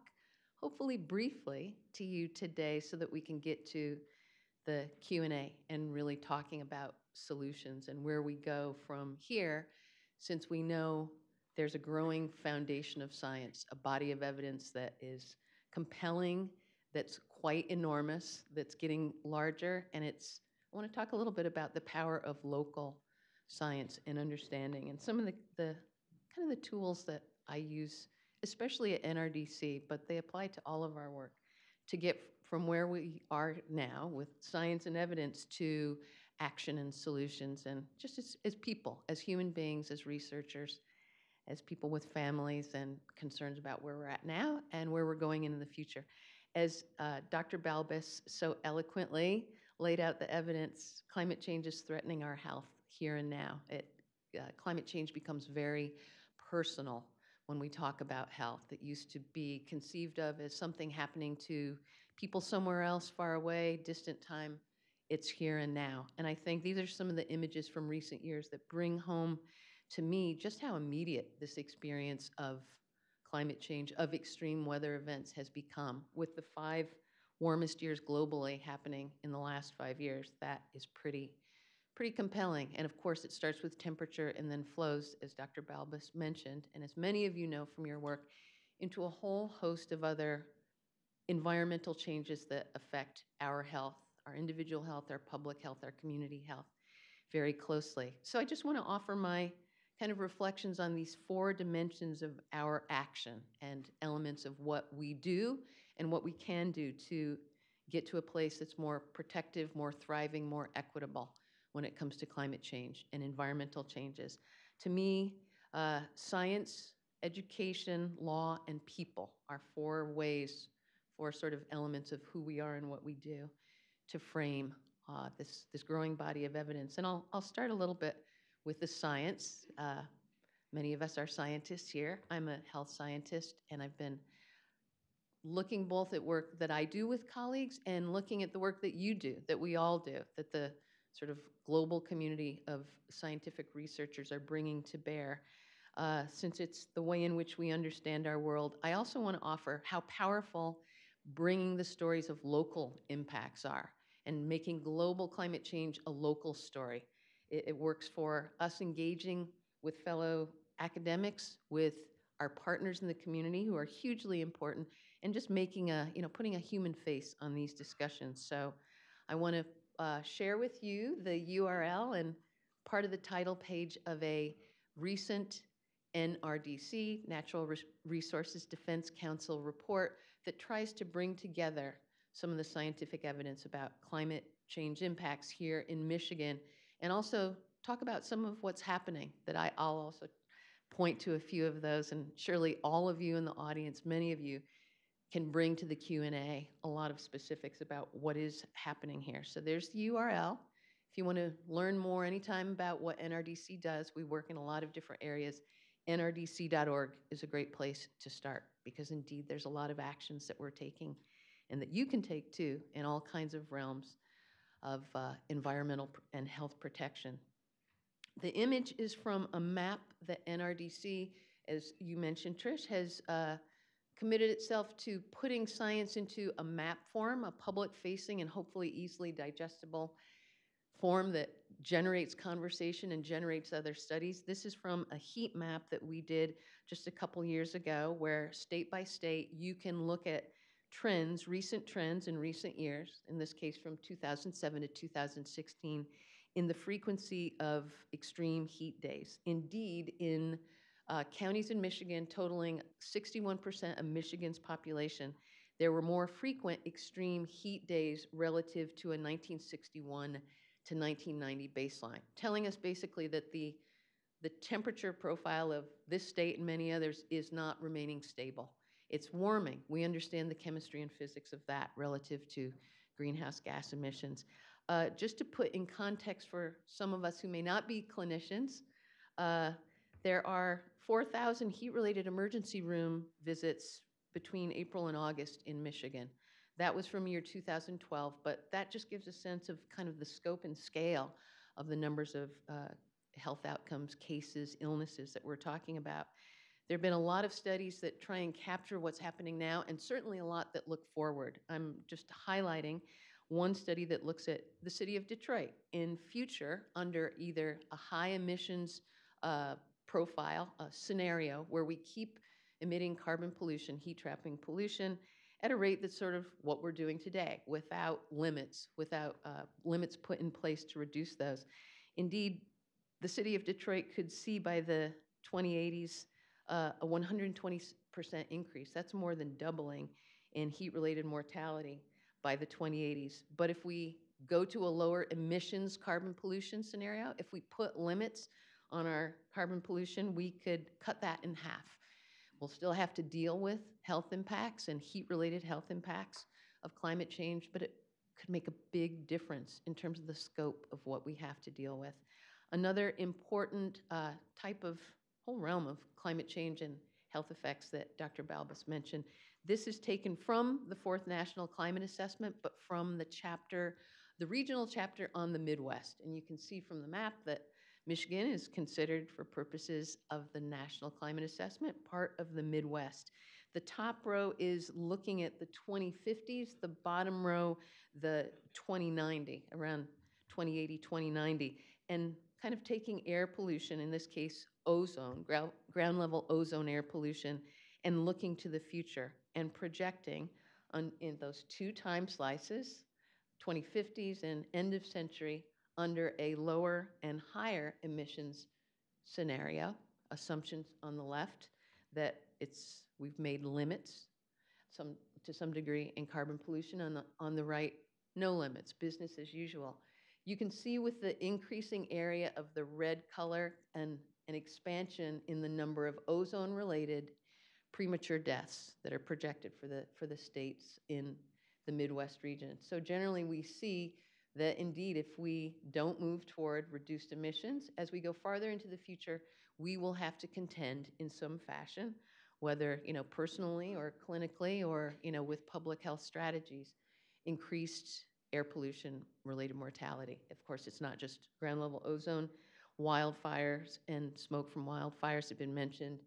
hopefully briefly, to you today so that we can get to the Q&A and really talking about solutions and where we go from here since we know there's a growing foundation of science, a body of evidence that is compelling, that's quite enormous, that's getting larger, and I want to talk a little bit about the power of local science and understanding and some of the kind of the tools that I use, especially at NRDC, but they apply to all of our work to get from where we are now with science and evidence to action and solutions, and just as people, as human beings, as researchers, as people with families and concerns about where we're at now and where we're going in the future. As Dr. Balbus so eloquently laid out the evidence, climate change is threatening our health here and now. Climate change becomes very personal when we talk about health. It used to be conceived of as something happening to people somewhere else, far away, distant time. It's here and now. And I think these are some of the images from recent years that bring home to me just how immediate this experience of climate change, of extreme weather events has become. With the 5 warmest years globally happening in the last 5 years, that is pretty compelling. And of course, it starts with temperature and then flows, as Dr. Balbus mentioned, and as many of you know from your work, into a whole host of other environmental changes that affect our health, our individual health, our public health, our community health very closely. So I just want to offer my kind of reflections on these 4 dimensions of our action and elements of what we do and what we can do to get to a place that's more protective, more thriving, more equitable when it comes to climate change and environmental changes. To me, science, education, law, and people are 4 ways, 4 sort of elements of who we are and what we do to frame this growing body of evidence. And I'll start a little bit with the science. Many of us are scientists here. I'm a health scientist, and I've been looking both at work that I do with colleagues and looking at the work that you do, that we all do, that the sort of global community of scientific researchers are bringing to bear. Since it's the way in which we understand our world, I also want to offer how powerful bringing the stories of local impacts are and making global climate change a local story. It works for us engaging with fellow academics, with our partners in the community who are hugely important, and just making putting a human face on these discussions. So I want to share with you the URL and part of the title page of a recent NRDC, Natural Resources Defense Council report that tries to bring together some of the scientific evidence about climate change impacts here in Michigan, and also talk about some of what's happening that I'll also point to a few of those, and surely all of you in the audience, many of you, can bring to the Q&A a lot of specifics about what is happening here. So there's the URL. If you want to learn more anytime about what NRDC does, we work in a lot of different areas. NRDC.org is a great place to start, because indeed there's a lot of actions that we're taking and that you can take too in all kinds of realms of environmental and health protection. The image is from a map that NRDC, as you mentioned, Trish, has committed itself to putting science into a map form, a public-facing and hopefully easily digestible form that generates conversation and generates other studies. This is from a heat map that we did just a couple years ago, where state by state you can look at trends, recent trends in recent years, in this case from 2007 to 2016, in the frequency of extreme heat days. Indeed, in counties in Michigan totaling 61% of Michigan's population, there were more frequent extreme heat days relative to a 1961 to 1990 baseline, telling us basically that the temperature profile of this state and many others is not remaining stable. It's warming. We understand the chemistry and physics of that relative to greenhouse gas emissions. Just to put in context for some of us who may not be clinicians, there are 4,000 heat-related emergency room visits between April and August in Michigan. That was from year 2012, but that just gives a sense of kind of the scope and scale of the numbers of health outcomes, cases, illnesses that we're talking about. There have been a lot of studies that try and capture what's happening now, and certainly a lot that look forward. I'm just highlighting one study that looks at the city of Detroit in future under either a high emissions profile, a scenario where we keep emitting carbon pollution, heat trapping pollution, at a rate that's sort of what we're doing today, without limits put in place to reduce those. Indeed, the city of Detroit could see by the 2080s a 120% increase. That's more than doubling in heat-related mortality by the 2080s. But if we go to a lower emissions carbon pollution scenario, if we put limits on our carbon pollution, we could cut that in half. We'll still have to deal with health impacts and heat-related health impacts of climate change, but it could make a big difference in terms of the scope of what we have to deal with. Another important whole realm of climate change and health effects that Dr. Balbus mentioned, this is taken from the 4th National Climate Assessment, but from the regional chapter on the Midwest. And you can see from the map that Michigan is considered, for purposes of the National Climate Assessment, part of the Midwest. The top row is looking at the 2050s, the bottom row, the 2090, around 2080, 2090, and kind of taking air pollution, in this case ozone, ground level ozone air pollution, and looking to the future and projecting in those 2 time slices, 2050s and end of century, under a lower and higher emissions scenario. Assumptions on the left that we've made limits to some degree in carbon pollution. On the right, no limits, business as usual. You can see with the increasing area of the red color and an expansion in the number of ozone-related premature deaths that are projected for the states in the Midwest region. So generally we see that indeed, if we don't move toward reduced emissions, as we go farther into the future, we will have to contend in some fashion, whether personally or clinically or with public health strategies, increased air pollution related mortality. Of course, it's not just ground level ozone, wildfires and smoke from wildfires have been mentioned.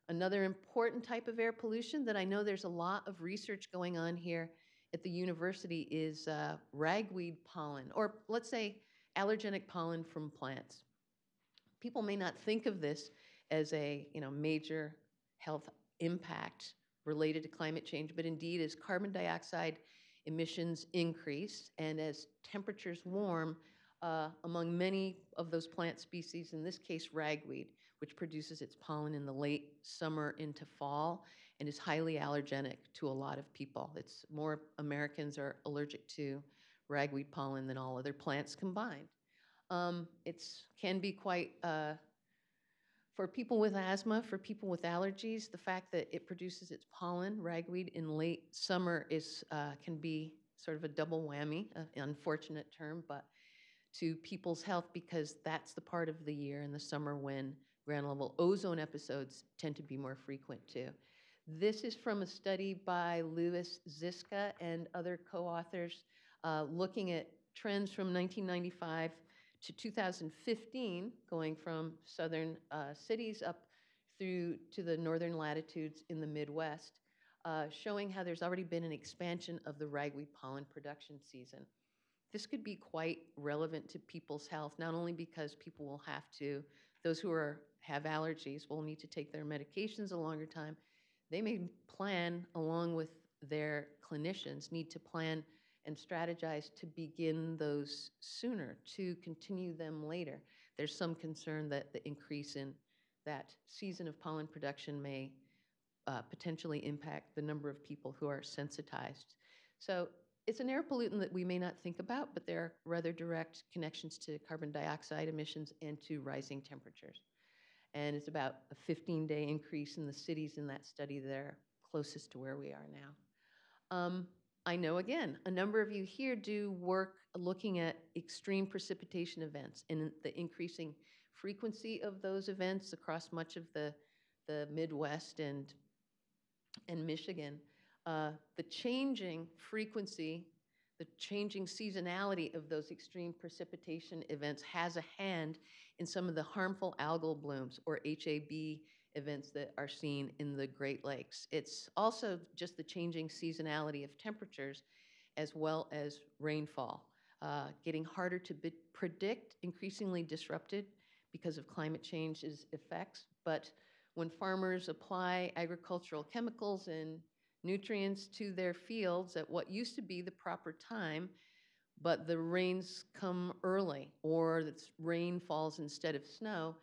Another important type of air pollution that I know there's a lot of research going on here at the university is ragweed pollen, or let's say allergenic pollen from plants. People may not think of this as a major health impact related to climate change, but indeed as carbon dioxide emissions increase and as temperatures warm among many of those plant species, in this case ragweed, which produces its pollen in the late summer into fall and is highly allergenic to a lot of people. It's more Americans are allergic to ragweed pollen than all other plants combined. It can be quite, for people with asthma, for people with allergies, the fact that it produces its pollen, ragweed, in late summer can be sort of a double whammy, an unfortunate term, but to people's health, because that's the part of the year in the summer when ground level ozone episodes tend to be more frequent too. This is from a study by Louis Ziska and other co-authors looking at trends from 1995 to 2015, going from southern cities up through to the northern latitudes in the Midwest, showing how there's already been an expansion of the ragweed pollen production season. This could be quite relevant to people's health, not only because people will have to, those who have allergies will need to take their medications a longer time. They may plan, along with their clinicians, need to plan and strategize to begin those sooner, to continue them later. There's some concern that the increase in that season of pollen production may potentially impact the number of people who are sensitized. So it's an air pollutant that we may not think about, but there are rather direct connections to carbon dioxide emissions and to rising temperatures. And it's about a 15-day increase in the cities in that study that are closest to where we are now. I know, again, a number of you here do work looking at extreme precipitation events and the increasing frequency of those events across much of the Midwest and Michigan. The changing frequency, the changing seasonality of those extreme precipitation events has a hand in some of the harmful algal blooms, or HAB events, that are seen in the Great Lakes. It's also just the changing seasonality of temperatures as well as rainfall, getting harder to predict, increasingly disrupted because of climate change's effects, but when farmers apply agricultural chemicals and nutrients to their fields at what used to be the proper time, but the rains come early or rain falls instead of snow,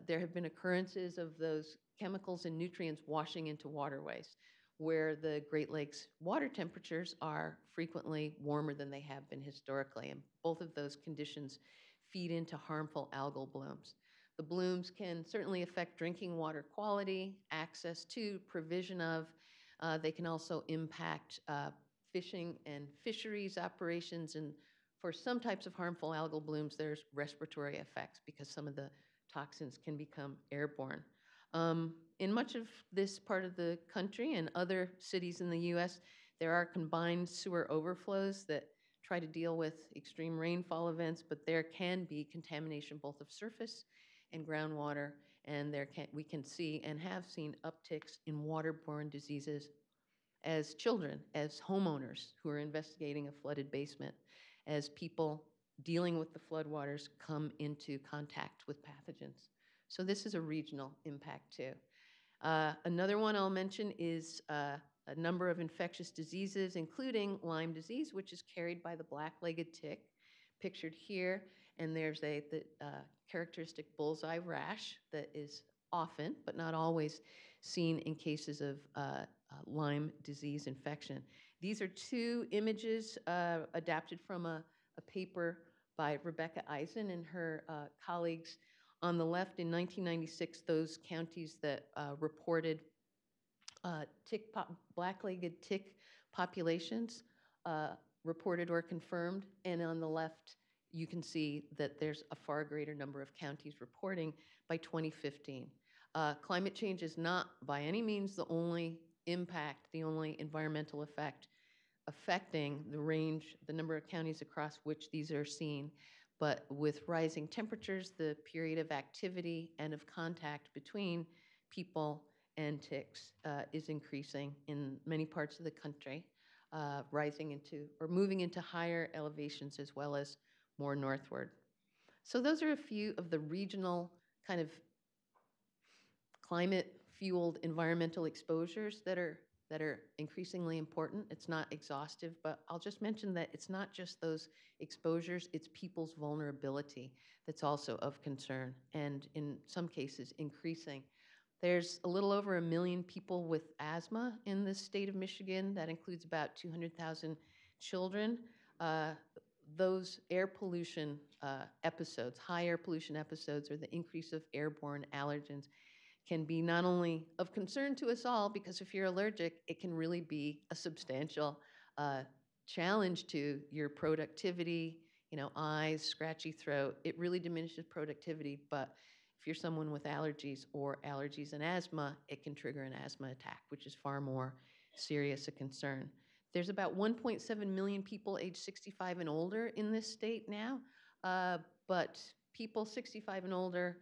there have been occurrences of those chemicals and nutrients washing into waterways where the Great Lakes water temperatures are frequently warmer than they have been historically. And both of those conditions feed into harmful algal blooms. The blooms can certainly affect drinking water quality, access to, provision of. They can also impact fishing and fisheries operations, and for some types of harmful algal blooms, there's respiratory effects because some of the toxins can become airborne. In much of this part of the country and other cities in the U.S., there are combined sewer overflows that try to deal with extreme rainfall events, but there can be contamination both of surface and groundwater, and we can see and have seen upticks in waterborne diseases as children, as homeowners who are investigating a flooded basement, as people dealing with the floodwaters come into contact with pathogens. So this is a regional impact too. Another one I'll mention is a number of infectious diseases, including Lyme disease, which is carried by the black-legged tick, pictured here. And there's the characteristic bullseye rash that is often, but not always, seen in cases of Lyme disease infection. These are two images adapted from a paper by Rebecca Eisen and her colleagues. On the left, in 1996, those counties that reported black-legged tick populations reported or confirmed, and on the left, you can see that there's a far greater number of counties reporting by 2015. Climate change is not by any means the only impact, the only environmental effect affecting the number of counties across which these are seen. But with rising temperatures, the period of activity and of contact between people and ticks is increasing in many parts of the country, moving into higher elevations as well as more northward. So those are a few of the regional kind of climate-fueled environmental exposures that are increasingly important. It's not exhaustive, but I'll just mention that it's not just those exposures, it's people's vulnerability that's also of concern, and in some cases increasing. There's a little over 1 million people with asthma in the state of Michigan. That includes about 200,000 children. Those air pollution episodes, high air pollution episodes, or the increase of airborne allergens can be not only of concern to us all, because if you're allergic, it can really be a substantial challenge to your productivity, eyes, scratchy throat. It really diminishes productivity, but if you're someone with allergies or allergies and asthma, it can trigger an asthma attack, which is far more serious a concern. There's about 1.7 million people age 65 and older in this state now, but people 65 and older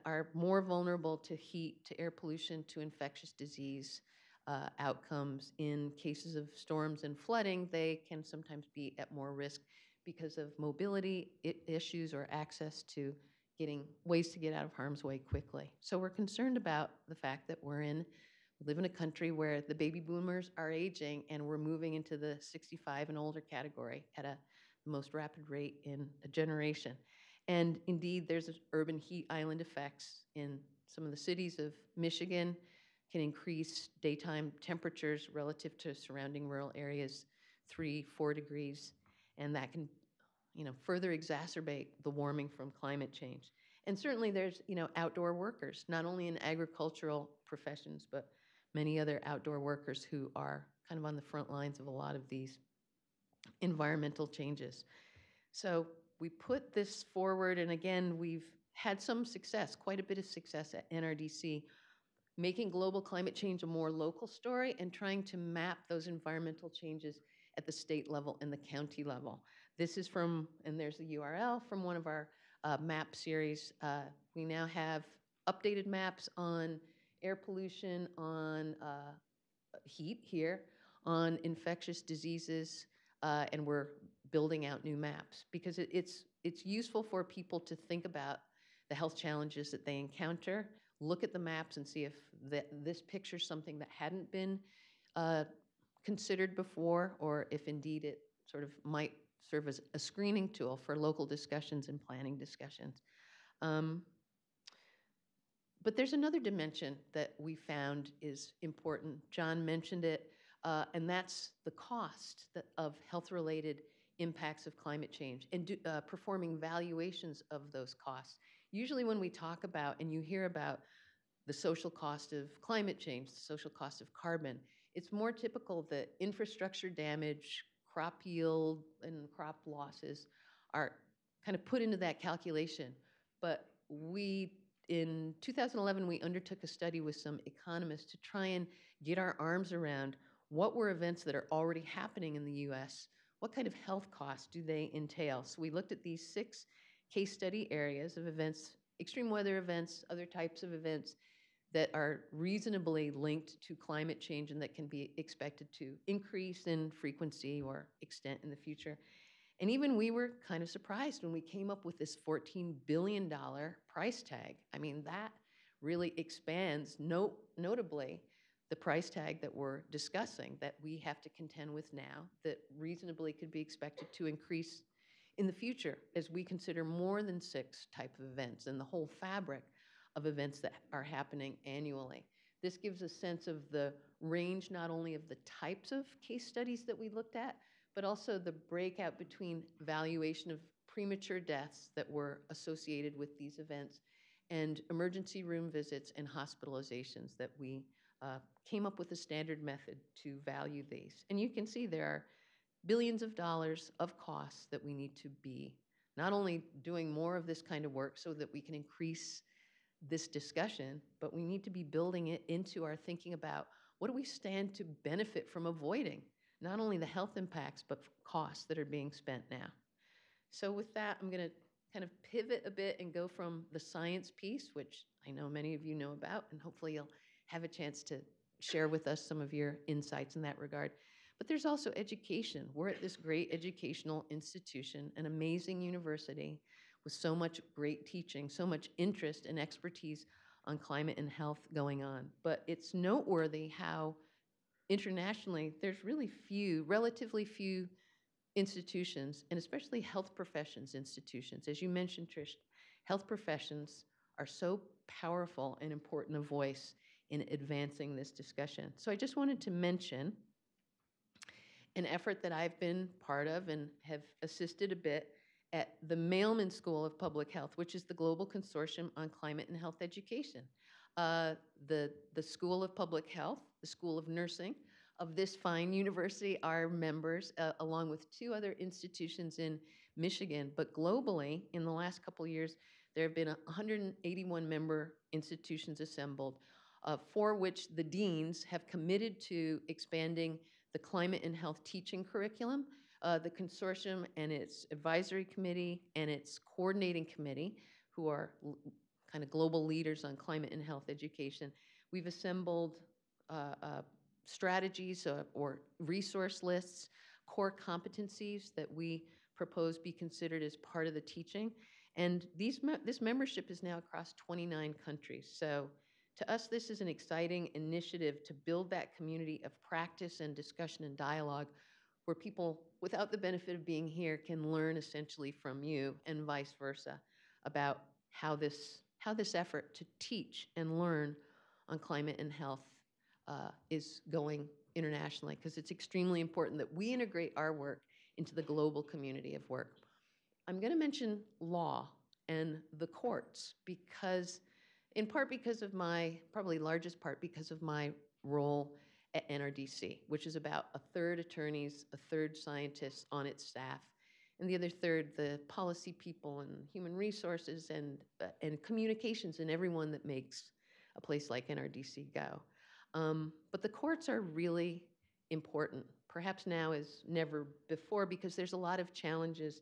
are more vulnerable to heat, to air pollution, to infectious disease outcomes. In cases of storms and flooding, they can sometimes be at more risk because of mobility issues or access to ways to get out of harm's way quickly. So we're concerned about the fact that we live in a country where the baby boomers are aging and we're moving into the 65 and older category at the most rapid rate in a generation. And indeed, there's urban heat island effects in some of the cities of Michigan, can increase daytime temperatures relative to surrounding rural areas 3-4 degrees, and that can further exacerbate the warming from climate change. And certainly there's outdoor workers, not only in agricultural professions, but many other outdoor workers who are kind of on the front lines of a lot of these environmental changes. So we put this forward, and again, we've had some success, quite a bit of success at NRDC, making global climate change a more local story and trying to map those environmental changes at the state level and the county level. This is and there's a URL from one of our map series. We now have updated maps on air pollution, on heat here, on infectious diseases, and we're building out new maps because it's useful for people to think about the health challenges that they encounter, look at the maps and see if this picture's something that hadn't been considered before, or if indeed it sort of might serve as a screening tool for local discussions and planning discussions. But there's another dimension that we found is important. John mentioned it, and that's the cost of health-related impacts of climate change and performing valuations of those costs. Usually when we talk about, and you hear about the social cost of climate change, the social cost of carbon, it's more typical that infrastructure damage, crop yield, and crop losses are kind of put into that calculation. But in 2011, we undertook a study with some economists to try and get our arms around what were events that are already happening in the US, what kind of health costs do they entail? So we looked at these 6 case study areas of events, extreme weather events, other types of events that are reasonably linked to climate change and that can be expected to increase in frequency or extent in the future. And even we were kind of surprised when we came up with this $14 billion price tag. I mean, that really expands notably the price tag that we're discussing, that we have to contend with now, that reasonably could be expected to increase in the future as we consider more than 6 types of events and the whole fabric of events that are happening annually. This gives a sense of the range not only of the types of case studies that we looked at, but also the breakout between valuation of premature deaths that were associated with these events and emergency room visits and hospitalizations that we came up with a standard method to value these. And you can see there are billions of dollars of costs that we need to be not only doing more of this kind of work so that we can increase this discussion, but we need to be building it into our thinking about what do we stand to benefit from avoiding, not only the health impacts, but costs that are being spent now. So with that, I'm going to kind of pivot a bit and go from the science piece, which I know many of you know about, and hopefully you'll have a chance to share with us some of your insights in that regard. But there's also education. We're at this great educational institution, an amazing university with so much great teaching, so much interest and expertise on climate and health going on. But it's noteworthy how internationally there's really relatively few institutions, and especially health professions institutions. As you mentioned, Trish, health professions are so powerful and important a voice in advancing this discussion. So I just wanted to mention an effort that I've been part of and have assisted a bit at the Mailman School of Public Health, which is the Global Consortium on Climate and Health Education. The School of Public Health, the School of Nursing of this fine university are members, along with 2 other institutions in Michigan. But globally, in the last couple of years, there have been 181 member institutions assembled, for which the deans have committed to expanding the climate and health teaching curriculum. The consortium and its advisory committee and its coordinating committee, who are kind of global leaders on climate and health education, we've assembled strategies or resource lists, core competencies that we propose be considered as part of the teaching. And this membership is now across 29 countries. So to us, this is an exciting initiative to build that community of practice and discussion and dialogue where people, without the benefit of being here, can learn essentially from you and vice versa about how this effort to teach and learn on climate and health is going internationally, because it's extremely important that we integrate our work into the global community of work. I'm going to mention law and the courts because, in part because of probably largest part because of my role at NRDC, which is about 1/3 attorneys, 1/3 scientists on its staff, and the other 1/3 the policy people and human resources and communications and everyone that makes a place like NRDC go. But the courts are really important, perhaps now as never before, because there's a lot of challenges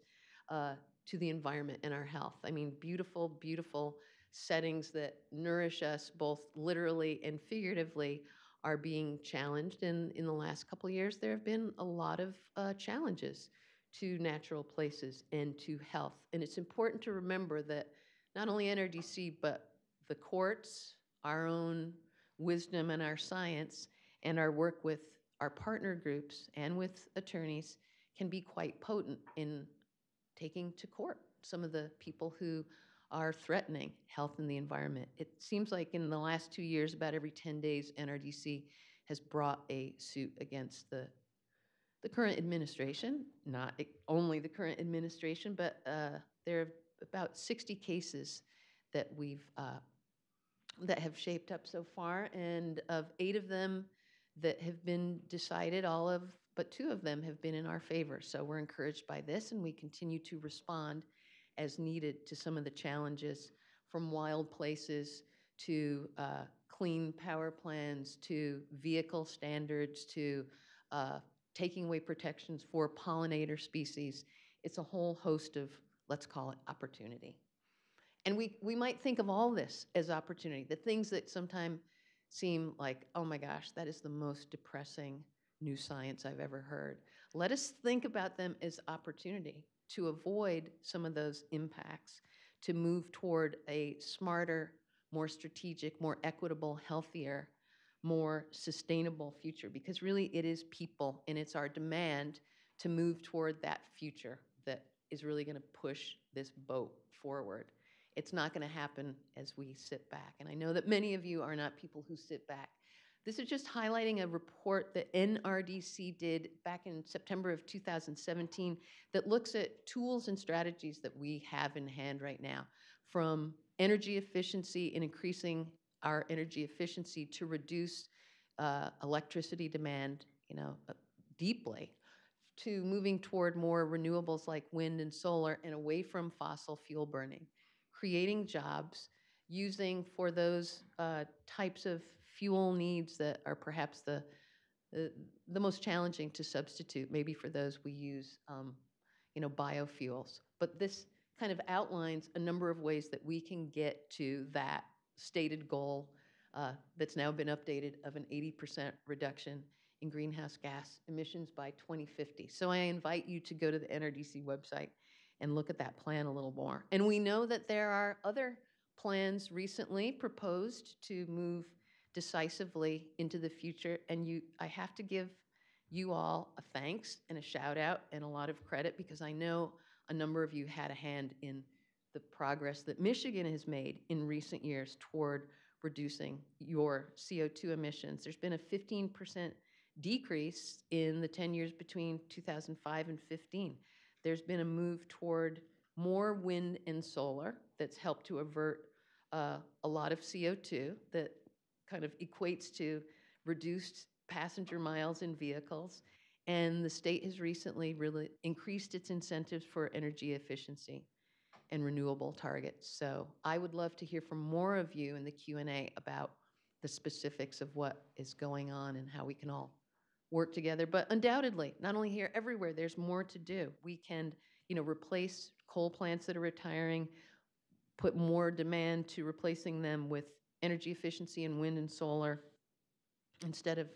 to the environment and our health. I mean, beautiful, beautiful settings that nourish us both literally and figuratively are being challenged. And in the last couple of years, there have been a lot of challenges to natural places and to health. And it's important to remember that not only NRDC, but the courts, our own wisdom and our science, and our work with our partner groups and with attorneys can be quite potent in taking to court some of the people who are threatening health and the environment. It seems like in the last 2 years, about every 10 days, NRDC has brought a suit against the current administration, not only the current administration, but there are about 60 cases that that have shaped up so far, and of 8 of them that have been decided, but 2 of them have been in our favor. So we're encouraged by this, and we continue to respond as needed to some of the challenges, from wild places to clean power plans to vehicle standards to taking away protections for pollinator species. It's a whole host of, let's call it, opportunity. And we might think of all this as opportunity, the things that sometimes seem like, oh my gosh, that is the most depressing new science I've ever heard. Let us think about them as opportunity to avoid some of those impacts, to move toward a smarter, more strategic, more equitable, healthier, more sustainable future, because really it is people, and it's our demand to move toward that future that is really going to push this boat forward. It's not going to happen as we sit back. And I know that many of you are not people who sit back. This is just highlighting a report that NRDC did back in September of 2017 that looks at tools and strategies that we have in hand right now, from energy efficiency and increasing our energy efficiency to reduce electricity demand, deeply, to moving toward more renewables like wind and solar and away from fossil fuel burning, creating jobs, using for those types of fuel needs that are perhaps the most challenging to substitute, maybe for those we use, biofuels. But this kind of outlines a number of ways that we can get to that stated goal that's now been updated of an 80% reduction in greenhouse gas emissions by 2050. So I invite you to go to the NRDC website and look at that plan a little more. And we know that there are other plans recently proposed to move decisively into the future, and I have to give you all a thanks and a shout out and a lot of credit, because I know a number of you had a hand in the progress that Michigan has made in recent years toward reducing your CO2 emissions. There's been a 15% decrease in the 10 years between 2005 and 15. There's been a move toward more wind and solar that's helped to avert a lot of CO2 that kind of equates to reduced passenger miles in vehicles. And the state has recently really increased its incentives for energy efficiency and renewable targets. So I would love to hear from more of you in the Q&A about the specifics of what is going on and how we can all work together. But undoubtedly, not only here, everywhere, there's more to do. We can, replace coal plants that are retiring, put more demand to replacing them with energy efficiency and wind and solar instead of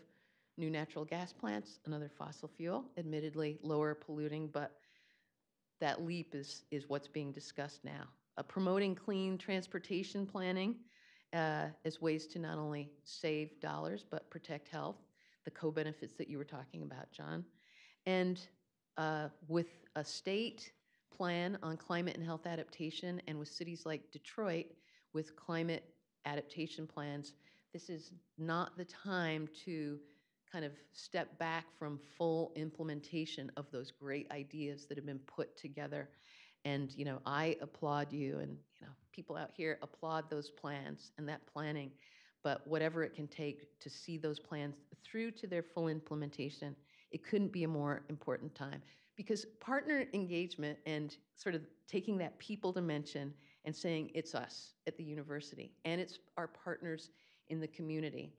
new natural gas plants, another fossil fuel, admittedly lower polluting, but that leap is what's being discussed now. Promoting clean transportation planning as ways to not only save dollars, but protect health, the co-benefits that you were talking about, John. And with a state plan on climate and health adaptation, and with cities like Detroit with climate adaptation plans, this is not the time to kind of step back from full implementation of those great ideas that have been put together. And, I applaud you, and, people out here applaud those plans and that planning. But whatever it can take to see those plans through to their full implementation, it couldn't be a more important time. Because partner engagement and sort of taking that people dimension and saying it's us at the university, and it's our partners in the community,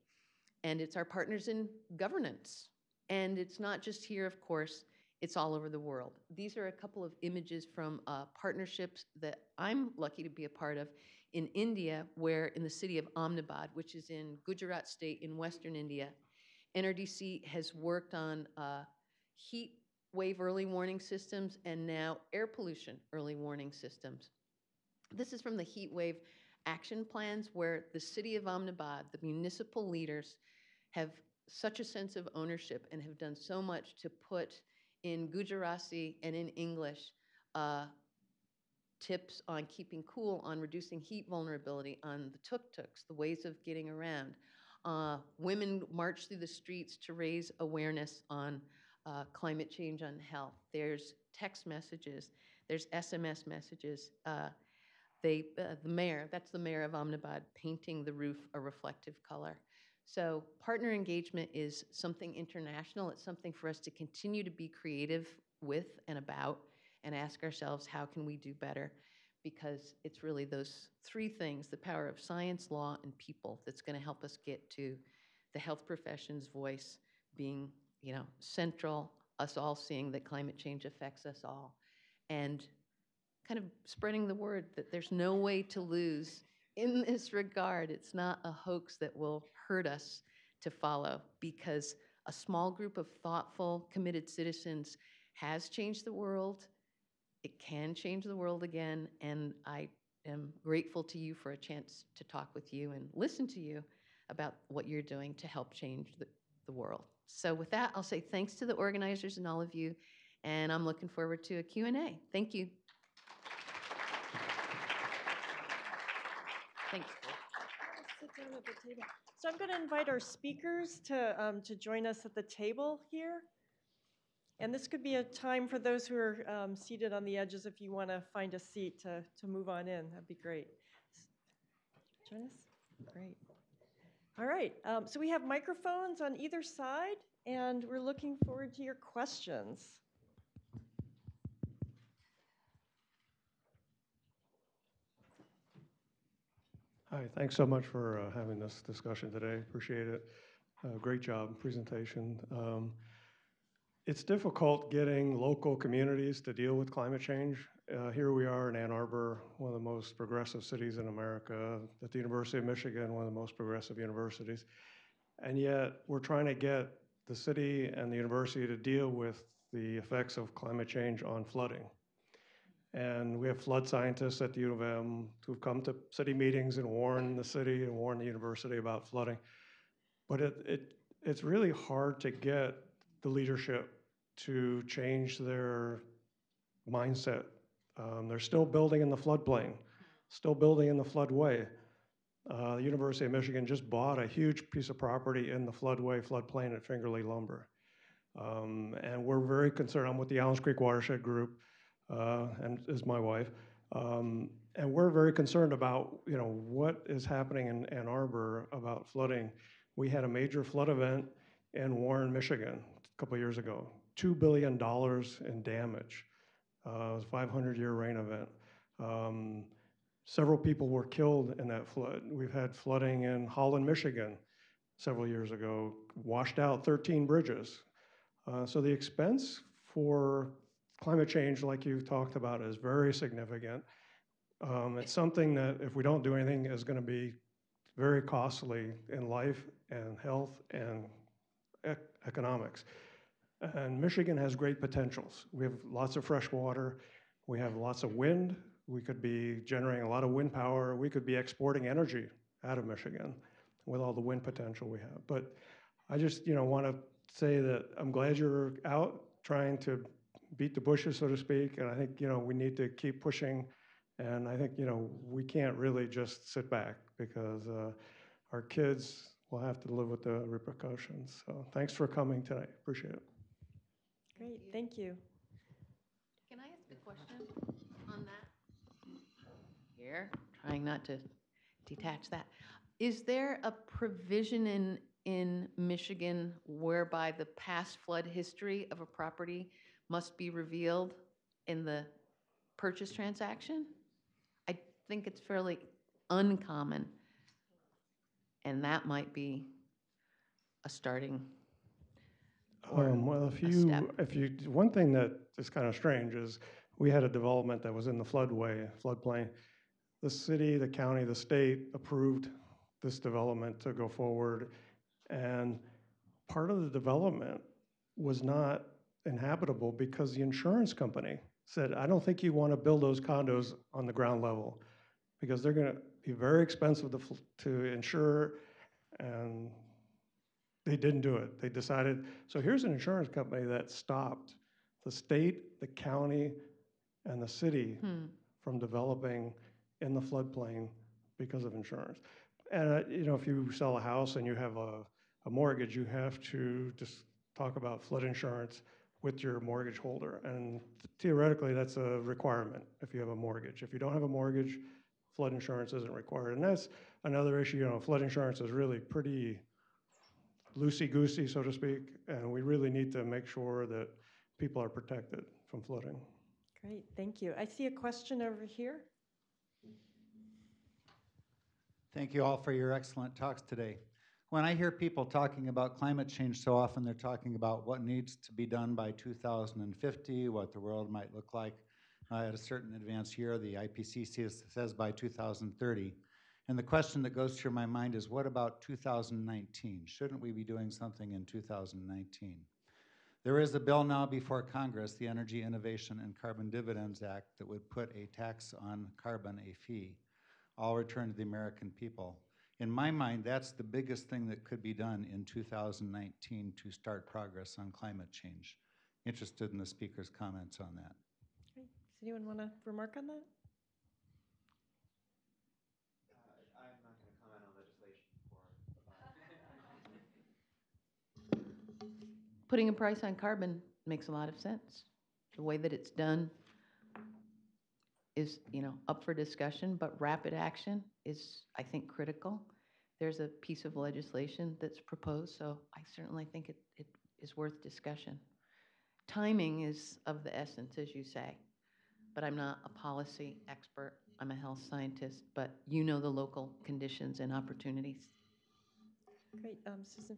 and it's our partners in governance. And it's not just here, of course, it's all over the world. These are a couple of images from partnerships that I'm lucky to be a part of in India, where in the city of Ahmedabad, which is in Gujarat state in Western India, NRDC has worked on heat wave early warning systems and now air pollution early warning systems. This is from the heat wave action plans, where the city of Ahmedabad, the municipal leaders, have such a sense of ownership and have done so much to put in Gujarati and in English tips on keeping cool, on reducing heat vulnerability, on the tuk-tuks, the ways of getting around. Women march through the streets to raise awareness on climate change, on health. There's text messages, there's SMS messages. The mayor, that's the mayor of Ahmedabad, painting the roof a reflective color. So partner engagement is something international. It's something for us to continue to be creative with and about, and ask ourselves, how can we do better? Because it's really those three things, the power of science, law, and people, that's going to help us get to the health profession's voice being, central, us all seeing that climate change affects us all, and kind of spreading the word that there's no way to lose in this regard. It's not a hoax that will hurt us to follow, because a small group of thoughtful, committed citizens has changed the world. It can change the world again, and I am grateful to you for a chance to talk with you and listen to you about what you're doing to help change the world. So with that, I'll say thanks to the organizers and all of you, and I'm looking forward to a Q&A. Thank you. Thanks. Sit down at the table. So I'm going to invite our speakers to join us at the table here. And this could be a time for those who are seated on the edges, if you want to find a seat to move on in. That'd be great. Join us? Great. All right. So we have microphones on either side, and we're looking forward to your questions. Hi, thanks so much for having this discussion today. Appreciate it. Great job, presentation. It's difficult getting local communities to deal with climate change. Here we are in Ann Arbor, one of the most progressive cities in America, at the University of Michigan, one of the most progressive universities. And yet we're trying to get the city and the university to deal with the effects of climate change on flooding. And we have flood scientists at the U of M who've come to city meetings and warned the city and warned the university about flooding. But it's really hard to get the leadership to change their mindset. They're still building in the floodplain, still building in the floodway. The University of Michigan just bought a huge piece of property in the floodplain at Fingerly Lumber. And we're very concerned. I'm with the Allens Creek Watershed Group, and is my wife. And we're very concerned about what is happening in Ann Arbor about flooding. We had a major flood event in Warren, Michigan, a couple of years ago. $2 billion in damage. It was a 500-year rain event. Several people were killed in that flood. We've had flooding in Holland, Michigan several years ago, washed out 13 bridges. So the expense for climate change, like you've talked about, is very significant. It's something that, if we don't do anything, is going to be very costly in life and health and economics. And Michigan has great potentials. We have lots of fresh water. We have lots of wind. We could be generating a lot of wind power. We could be exporting energy out of Michigan with all the wind potential we have. But I just want to say that I'm glad you're out trying to beat the bushes, so to speak. And I think we need to keep pushing. And I think we can't really just sit back, because our kids will have to live with the repercussions. So thanks for coming tonight. Appreciate it. Great, thank you. Can I ask a question on that? Here, trying not to detach that. Is there a provision in Michigan whereby the past flood history of a property must be revealed in the purchase transaction? I think it's fairly uncommon, and that might be a starting. Well, one thing that is kind of strange is we had a development that was in the floodplain. The city, the county, the state approved this development to go forward, and part of the development was not inhabitable because the insurance company said, I don't think you want to build those condos on the ground level. because they're going to be very expensive to insure, and they didn't do it. They decided, so here's an insurance company that stopped the state, the county, and the city from developing in the floodplain because of insurance. And you know, if you sell a house and you have a mortgage, you have to just talk about flood insurance with your mortgage holder. And theoretically, that's a requirement if you have a mortgage. If you don't have a mortgage, flood insurance isn't required. And that's another issue. You know, flood insurance is really pretty loosey-goosey, so to speak, and we really need to make sure that people are protected from flooding. Great, thank you. I see a question over here. Thank you all for your excellent talks today. When I hear people talking about climate change so often, they're talking about what needs to be done by 2050, what the world might look like at a certain advanced year. The IPCC says by 2030. And the question that goes through my mind is, what about 2019? Shouldn't we be doing something in 2019? There is a bill now before Congress, the Energy Innovation and Carbon Dividends Act, that would put a tax on carbon, a fee, all returned to the American people. In my mind, that's the biggest thing that could be done in 2019 to start progress on climate change. Interested in the speaker's comments on that. Great. Does anyone want to remark on that? I'm not going to comment on legislation Putting a price on carbon makes a lot of sense. The way that it's done is, you know, up for discussion, but rapid action is, I think, critical. There's a piece of legislation that's proposed, so I certainly think it is worth discussion. Timing is of the essence, as you say, but I'm not a policy expert. I'm a health scientist, but you know the local conditions and opportunities. Great, Susan.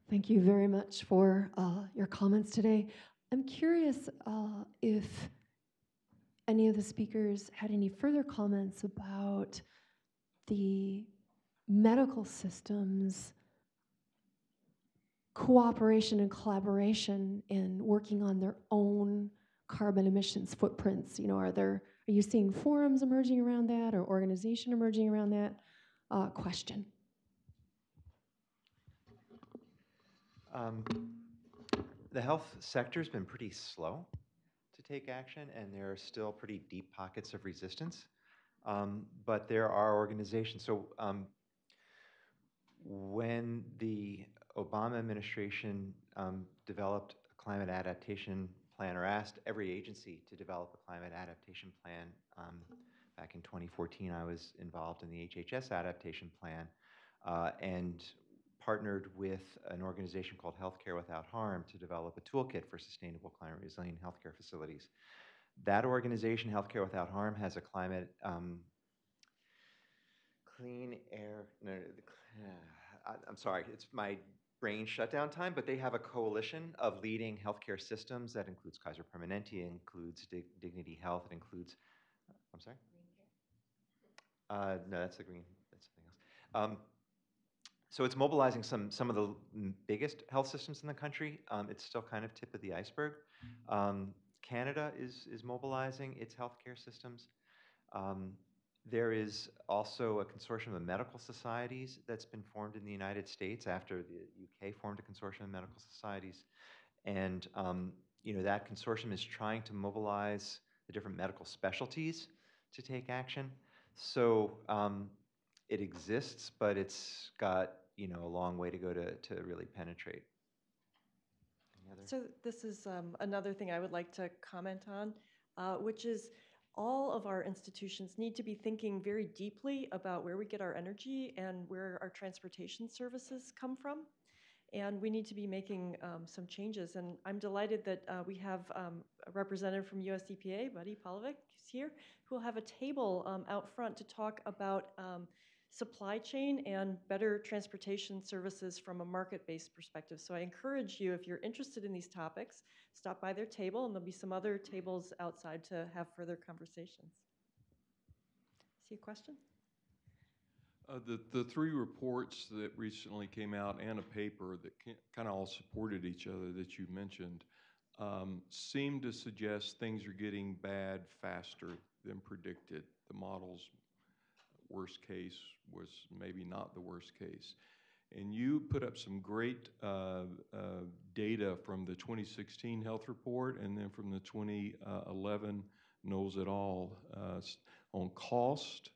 Thank you very much for your comments today. I'm curious if any of the speakers had any further comments about the medical system's cooperation and collaboration in working on their own carbon emissions footprints. You know, are you seeing forums emerging around that or organization emerging around that question? The health sector's been pretty slow to take action, and there are still pretty deep pockets of resistance. But there are organizations. So when the Obama administration developed a climate adaptation plan, or asked every agency to develop a climate adaptation plan, back in 2014, I was involved in the HHS adaptation plan, and partnered with an organization called Healthcare Without Harm to develop a toolkit for sustainable climate resilient healthcare facilities. That organization, Healthcare Without Harm, has a climate clean air, no, I'm sorry, it's my brain shutdown time, but they have a coalition of leading healthcare systems that includes Kaiser Permanente, includes Dignity Health, it includes, I'm sorry? No, that's the green, that's something else. So it's mobilizing some of the biggest health systems in the country. It's still kind of tip of the iceberg. Canada is mobilizing its healthcare systems. There is also a consortium of medical societies that's been formed in the United States after the UK formed a consortium of medical societies. And you know, that consortium is trying to mobilize the different medical specialties to take action. So it exists, but it's got, you know, a long way to go to really penetrate. So this is another thing I would like to comment on, which is all of our institutions need to be thinking very deeply about where we get our energy and where our transportation services come from. And we need to be making some changes. And I'm delighted that we have a representative from US EPA, Buddy Polovic, who's here, who will have a table out front to talk about supply chain and better transportation services from a market-based perspective. So I encourage you, if you're interested in these topics, stop by their table, and there'll be some other tables outside to have further conversations. See a question? The three reports that recently came out and a paper that kind of all supported each other that you mentioned, seem to suggest things are getting bad faster than predicted. The model's worst case was maybe not the worst case. And you put up some great data from the 2016 health report and then from the 2011 Knowles et al. On cost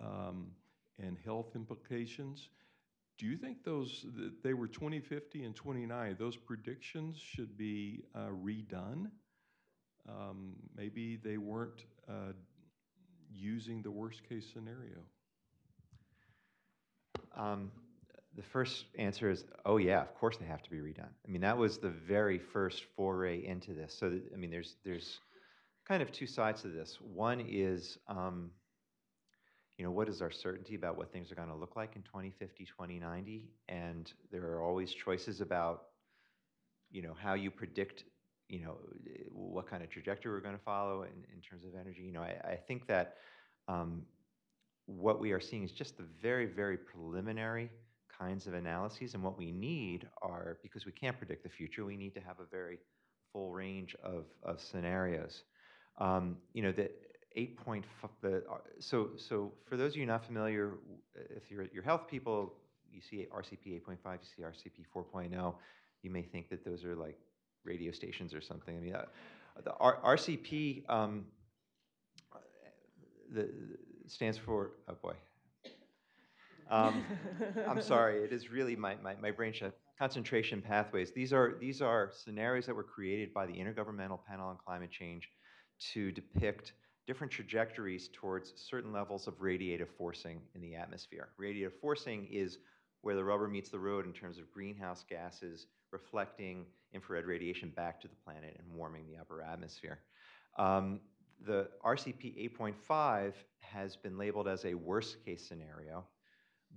and health implications. Do you think they were 2050 and 29, those predictions should be redone? Maybe they weren't using the worst case scenario. The first answer is, oh yeah, of course they have to be redone. I mean, that was the very first foray into this. So, I mean, there's kind of two sides to this. One is, you know, what is our certainty about what things are going to look like in 2050, 2090? And there are always choices about, you know, how you predict, you know, what kind of trajectory we're going to follow in terms of energy. You know, I think that what we are seeing is just the very, very preliminary kinds of analyses, and what we need are, because we can't predict the future, we need to have a very full range of scenarios. You know, the 8.5, so for those of you not familiar, if you're health people, you see RCP 8.5, you see RCP 4.0, you may think that those are like radio stations or something. I mean, the RCP stands for, oh boy. I'm sorry, it is really my brain shut. Concentration pathways. These are scenarios that were created by the Intergovernmental Panel on Climate Change to depict different trajectories towards certain levels of radiative forcing in the atmosphere. Radiative forcing is where the rubber meets the road in terms of greenhouse gases reflecting infrared radiation back to the planet and warming the upper atmosphere. The RCP 8.5 has been labeled as a worst case scenario,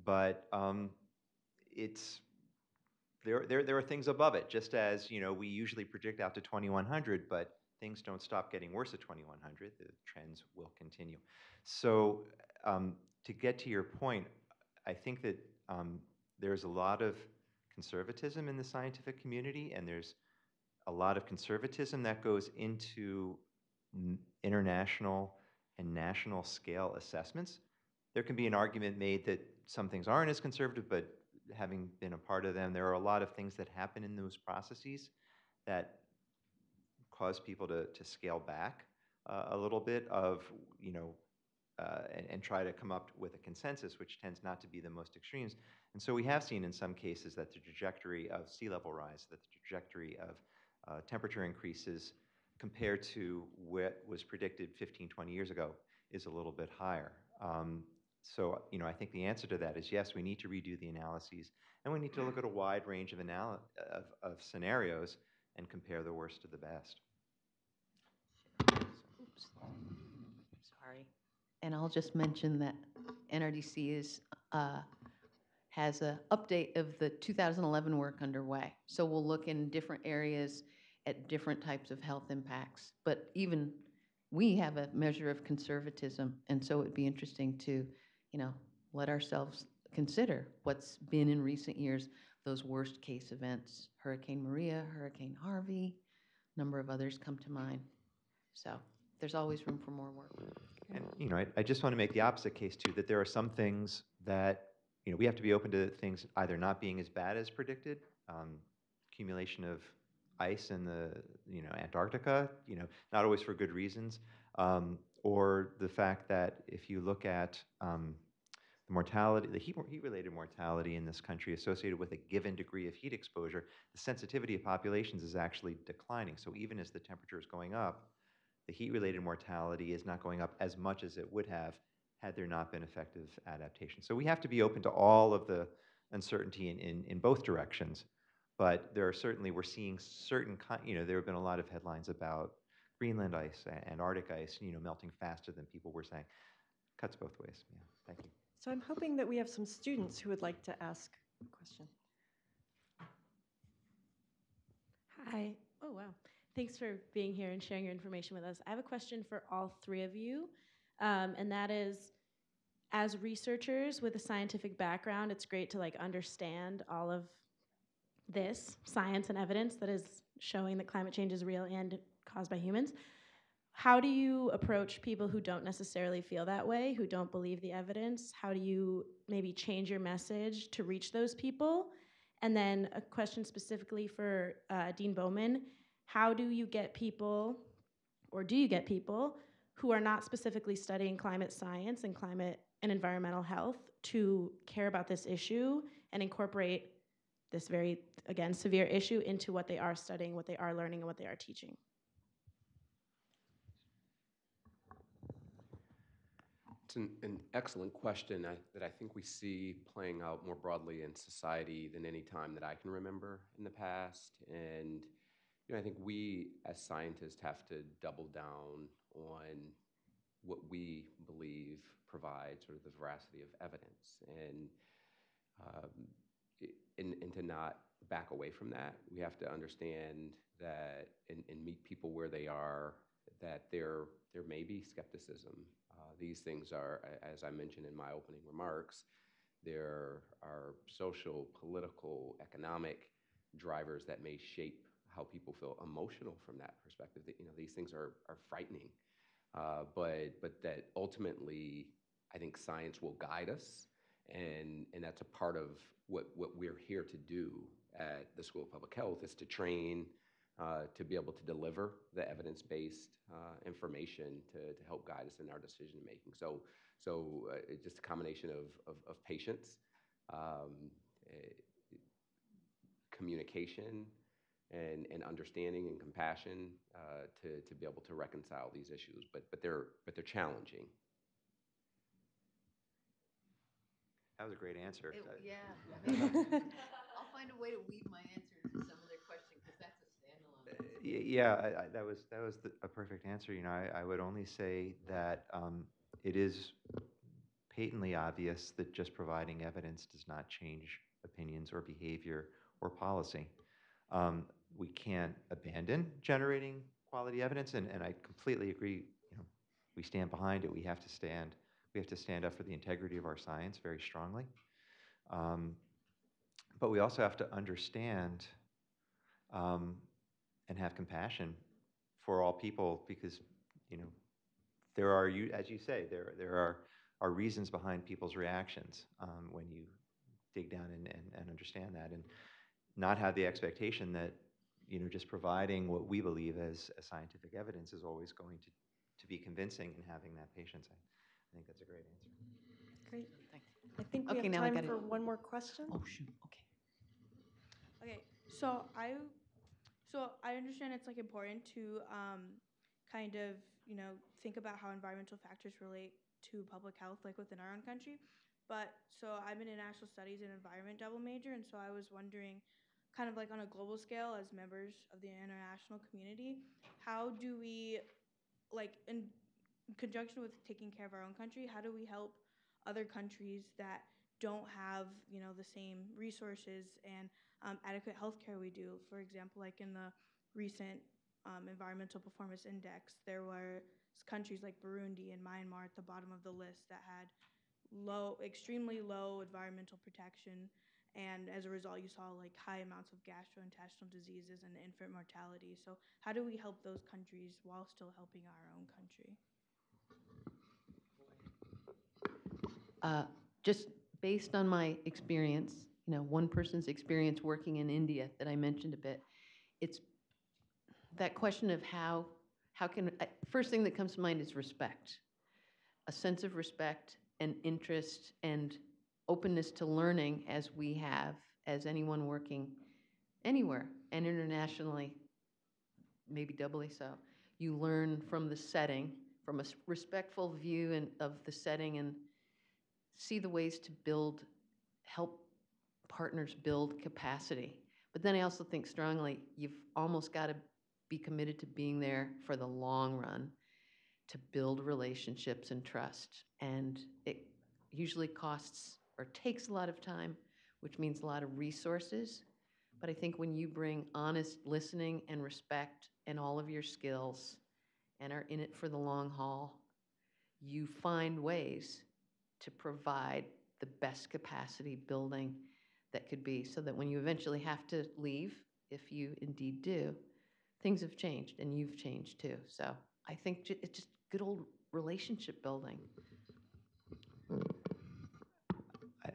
but there are things above it, just as, you know, we usually predict out to 2100, but things don't stop getting worse at 2100. The trends will continue. So to get to your point, I think that there's a lot of conservatism in the scientific community, and there's a lot of conservatism that goes into international and national scale assessments. There can be an argument made that some things aren't as conservative, but having been a part of them, there are a lot of things that happen in those processes that cause people to scale back a little bit of, you know, and try to come up with a consensus, which tends not to be the most extremes. And so we have seen in some cases that the trajectory of sea level rise, that the trajectory of temperature increases compared to what was predicted 15, 20 years ago is a little bit higher. So, you know, I think the answer to that is yes, we need to redo the analyses, and we need to look at a wide range of scenarios and compare the worst to the best. Oops. Sorry. And I'll just mention that NRDC has an update of the 2011 work underway. So we'll look in different areas at different types of health impacts. But even we have a measure of conservatism, and so it'd be interesting to, you know, let ourselves consider what's been in recent years, those worst case events. Hurricane Maria, Hurricane Harvey, a number of others come to mind. So there's always room for more work. And, you know, I just want to make the opposite case too, that there are some things that, you know, we have to be open to things either not being as bad as predicted, accumulation of ice in the, you know, Antarctica, you know, not always for good reasons, or the fact that if you look at the mortality, the heat-related mortality in this country associated with a given degree of heat exposure, the sensitivity of populations is actually declining. So even as the temperature is going up, the heat-related mortality is not going up as much as it would have had there not been effective adaptation. So we have to be open to all of the uncertainty in both directions. But there are certainly, we're seeing certain, you know, there have been a lot of headlines about Greenland ice and Arctic ice, you know, melting faster than people were saying. Cuts both ways. Yeah, thank you. So I'm hoping that we have some students who would like to ask a question. Hi. Oh, wow. Thanks for being here and sharing your information with us. I have a question for all three of you, and that is, as researchers with a scientific background, it's great to like understand all of this science and evidence that is showing that climate change is real and caused by humans. How do you approach people who don't necessarily feel that way, who don't believe the evidence? How do you maybe change your message to reach those people? And then a question specifically for Dean Bowman, how do you get people, or do you get people, who are not specifically studying climate science and climate and environmental health to care about this issue and incorporate this very, again, severe issue into what they are studying, what they are learning, and what they are teaching? It's an excellent question that I think we see playing out more broadly in society than any time that I can remember in the past. And I think we as scientists have to double down on what we believe provides sort of the veracity of evidence, and to not back away from that. We have to understand that and meet people where they are, that there may be skepticism. These things are, as I mentioned in my opening remarks, there are social, political, economic drivers that may shape how people feel emotional from that perspective. That, these things are frightening, but that ultimately, I think science will guide us, and that's a part of what we're here to do at the School of Public Health, is to train to be able to deliver the evidence-based information to help guide us in our decision making. So it's just a combination of patience, communication, and understanding and compassion to be able to reconcile these issues. But they're challenging. That was a great answer. Yeah. I'll find a way to weave my answer into some other question, because that's a standalone. Yeah, that was a perfect answer. I would only say that it is patently obvious that just providing evidence does not change opinions or behavior or policy. We can't abandon generating quality evidence, and I completely agree. We stand behind it. We have to stand up for the integrity of our science very strongly. But we also have to understand and have compassion for all people, because there are, as you say, there are reasons behind people's reactions when you dig down and understand that, and not have the expectation that just providing what we believe as scientific evidence is always going to be convincing, and having that patience. I think that's a great answer. Great. Thanks. I think we Okay, have now I time gotta- for one more question. Oh, shoot, okay. Okay, so I understand it's important to kind of think about how environmental factors relate to public health, like within our own country. But so I'm an international studies and environment double major, and so I was wondering, kind of like on a global scale, as members of the international community, how do we, like in conjunction with taking care of our own country, how do we help other countries that don't have the same resources and adequate healthcare we do? For example, like in the recent Environmental Performance Index, there were countries like Burundi and Myanmar at the bottom of the list that had extremely low environmental protection, and as a result you saw like high amounts of gastrointestinal diseases and infant mortality. So how do we help those countries while still helping our own country? Just based on my experience, one person's experience working in India that I mentioned a bit, it's that question of how can, first thing that comes to mind is respect. A sense of respect and interest and openness to learning, as we have, as anyone working anywhere and internationally, maybe doubly so. You learn from the setting, from a respectful view of the setting, and see the ways to help partners build capacity. But then I also think strongly, you've almost got to be committed to being there for the long run, to build relationships and trust. And it usually costs or takes a lot of time, which means a lot of resources. But I think when you bring honest listening and respect and all of your skills and are in it for the long haul, you find ways to provide the best capacity building that could be, so that when you eventually have to leave, if you indeed do, things have changed and you've changed too. So I think it's just good old relationship building.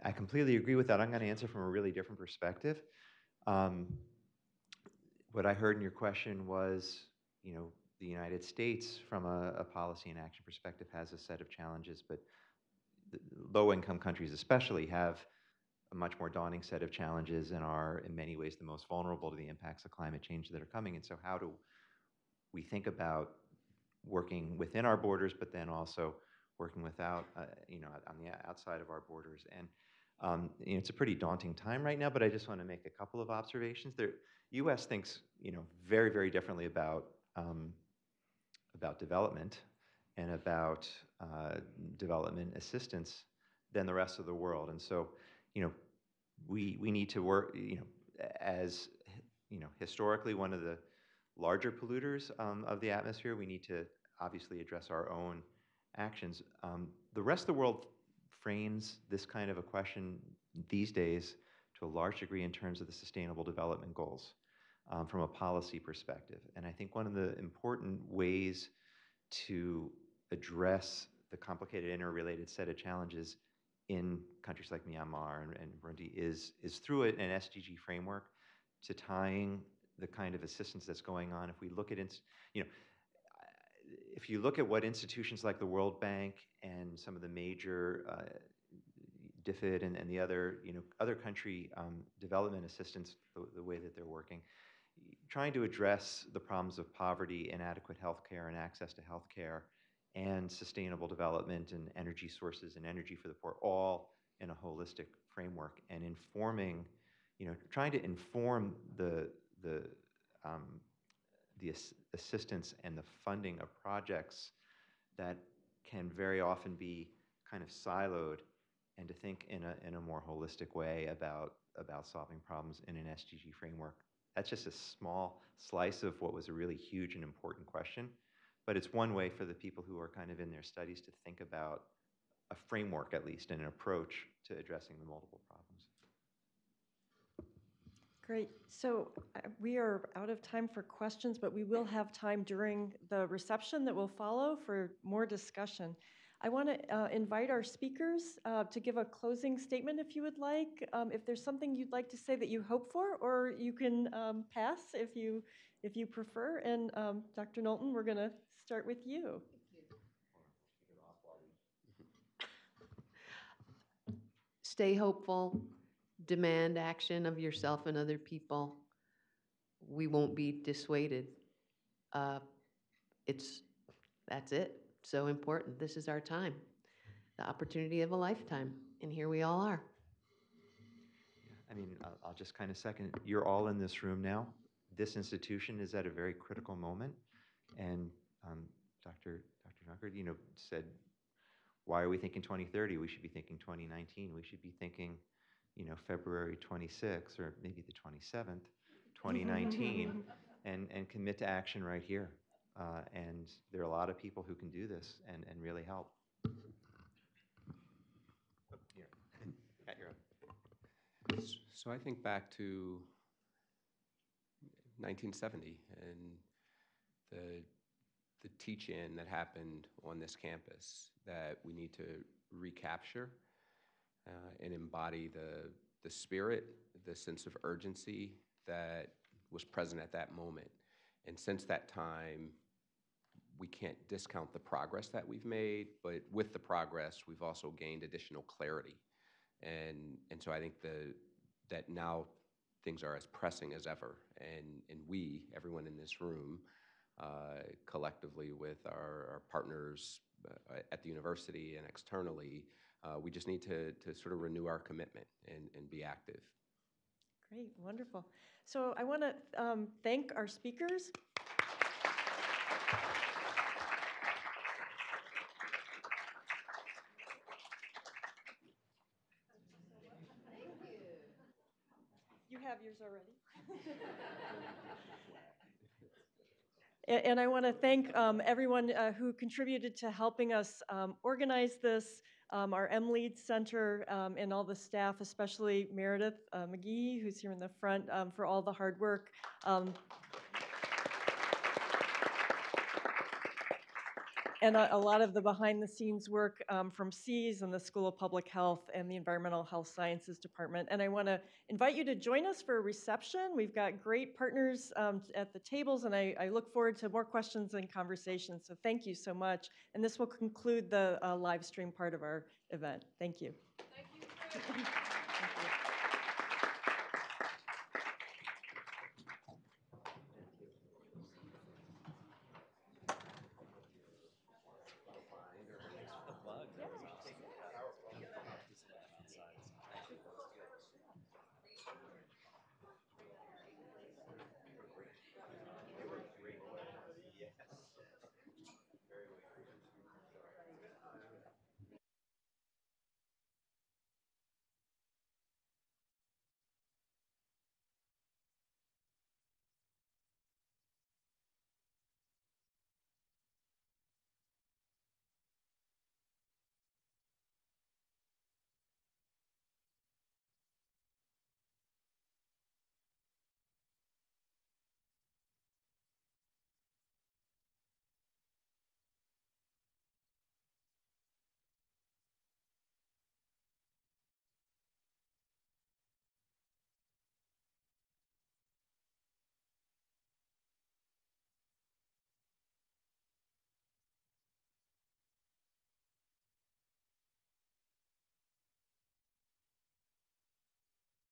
I completely agree with that. I'm going to answer from a really different perspective. What I heard in your question was, the United States, from a policy and action perspective, has a set of challenges, but low-income countries especially have a much more daunting set of challenges and are, in many ways, the most vulnerable to the impacts of climate change that are coming. And so how do we think about working within our borders, but then also working without, on the outside of our borders? And it's a pretty daunting time right now, but I just want to make a couple of observations. The U.S. thinks, very, very differently about development and about development assistance than the rest of the world. And so, we need to work, as, historically one of the larger polluters of the atmosphere, we need to obviously address our own actions. The rest of the world frames this kind of a question these days to a large degree in terms of the Sustainable Development Goals from a policy perspective. And I think one of the important ways to address the complicated interrelated set of challenges in countries like Myanmar and Burundi is through an SDG framework to tying the kind of assistance that's going on. If we look at, if you look at what institutions like the World Bank and some of the major DFID and the other, other country development assistance, the way that they're working, trying to address the problems of poverty, inadequate healthcare and access to healthcare, and sustainable development and energy sources and energy for the poor, all in a holistic framework, and informing, trying to inform the assistance and the funding of projects that can very often be kind of siloed, and to think in a more holistic way about solving problems in an SDG framework. That's just a small slice of what was a really huge and important question, but it's one way for the people who are kind of in their studies to think about a framework, at least, and an approach to addressing the multiple problems. Great. So we are out of time for questions, but we will have time during the reception that will follow for more discussion. I want to invite our speakers to give a closing statement if you would like. If there's something you'd like to say that you hope for, or you can pass if you prefer. And Dr. Knowlton, we're going to start with you. Stay hopeful, demand action of yourself and other people. We won't be dissuaded. That's it. So important. This is our time, the opportunity of a lifetime, and here we all are. I mean, I'll just kind of second, you're all in this room now. This institution is at a very critical moment, and Dr. Junkert, said, why are we thinking 2030? We should be thinking 2019. We should be thinking, February 26th or maybe the 27th, 2019, and commit to action right here. And there are a lot of people who can do this and really help. Here, Pat, you're up. So I think back to 1970 and the teach-in that happened on this campus that we need to recapture and embody the spirit, the sense of urgency that was present at that moment. And since that time, we can't discount the progress that we've made, but with the progress, we've also gained additional clarity. And so I think that now things are as pressing as ever. And we, everyone in this room, collectively with our partners at the university and externally, we just need to sort of renew our commitment and be active. Great, wonderful. So I want to thank our speakers. You have yours already. And I want to thank everyone who contributed to helping us organize this, our MLead Center and all the staff, especially Meredith McGee, who's here in the front, for all the hard work. And a lot of the behind-the-scenes work from SEAS and the School of Public Health and the Environmental Health Sciences Department. And I want to invite you to join us for a reception. We've got great partners at the tables, and I look forward to more questions and conversations. So thank you so much. And this will conclude the live stream part of our event. Thank you. Thank you.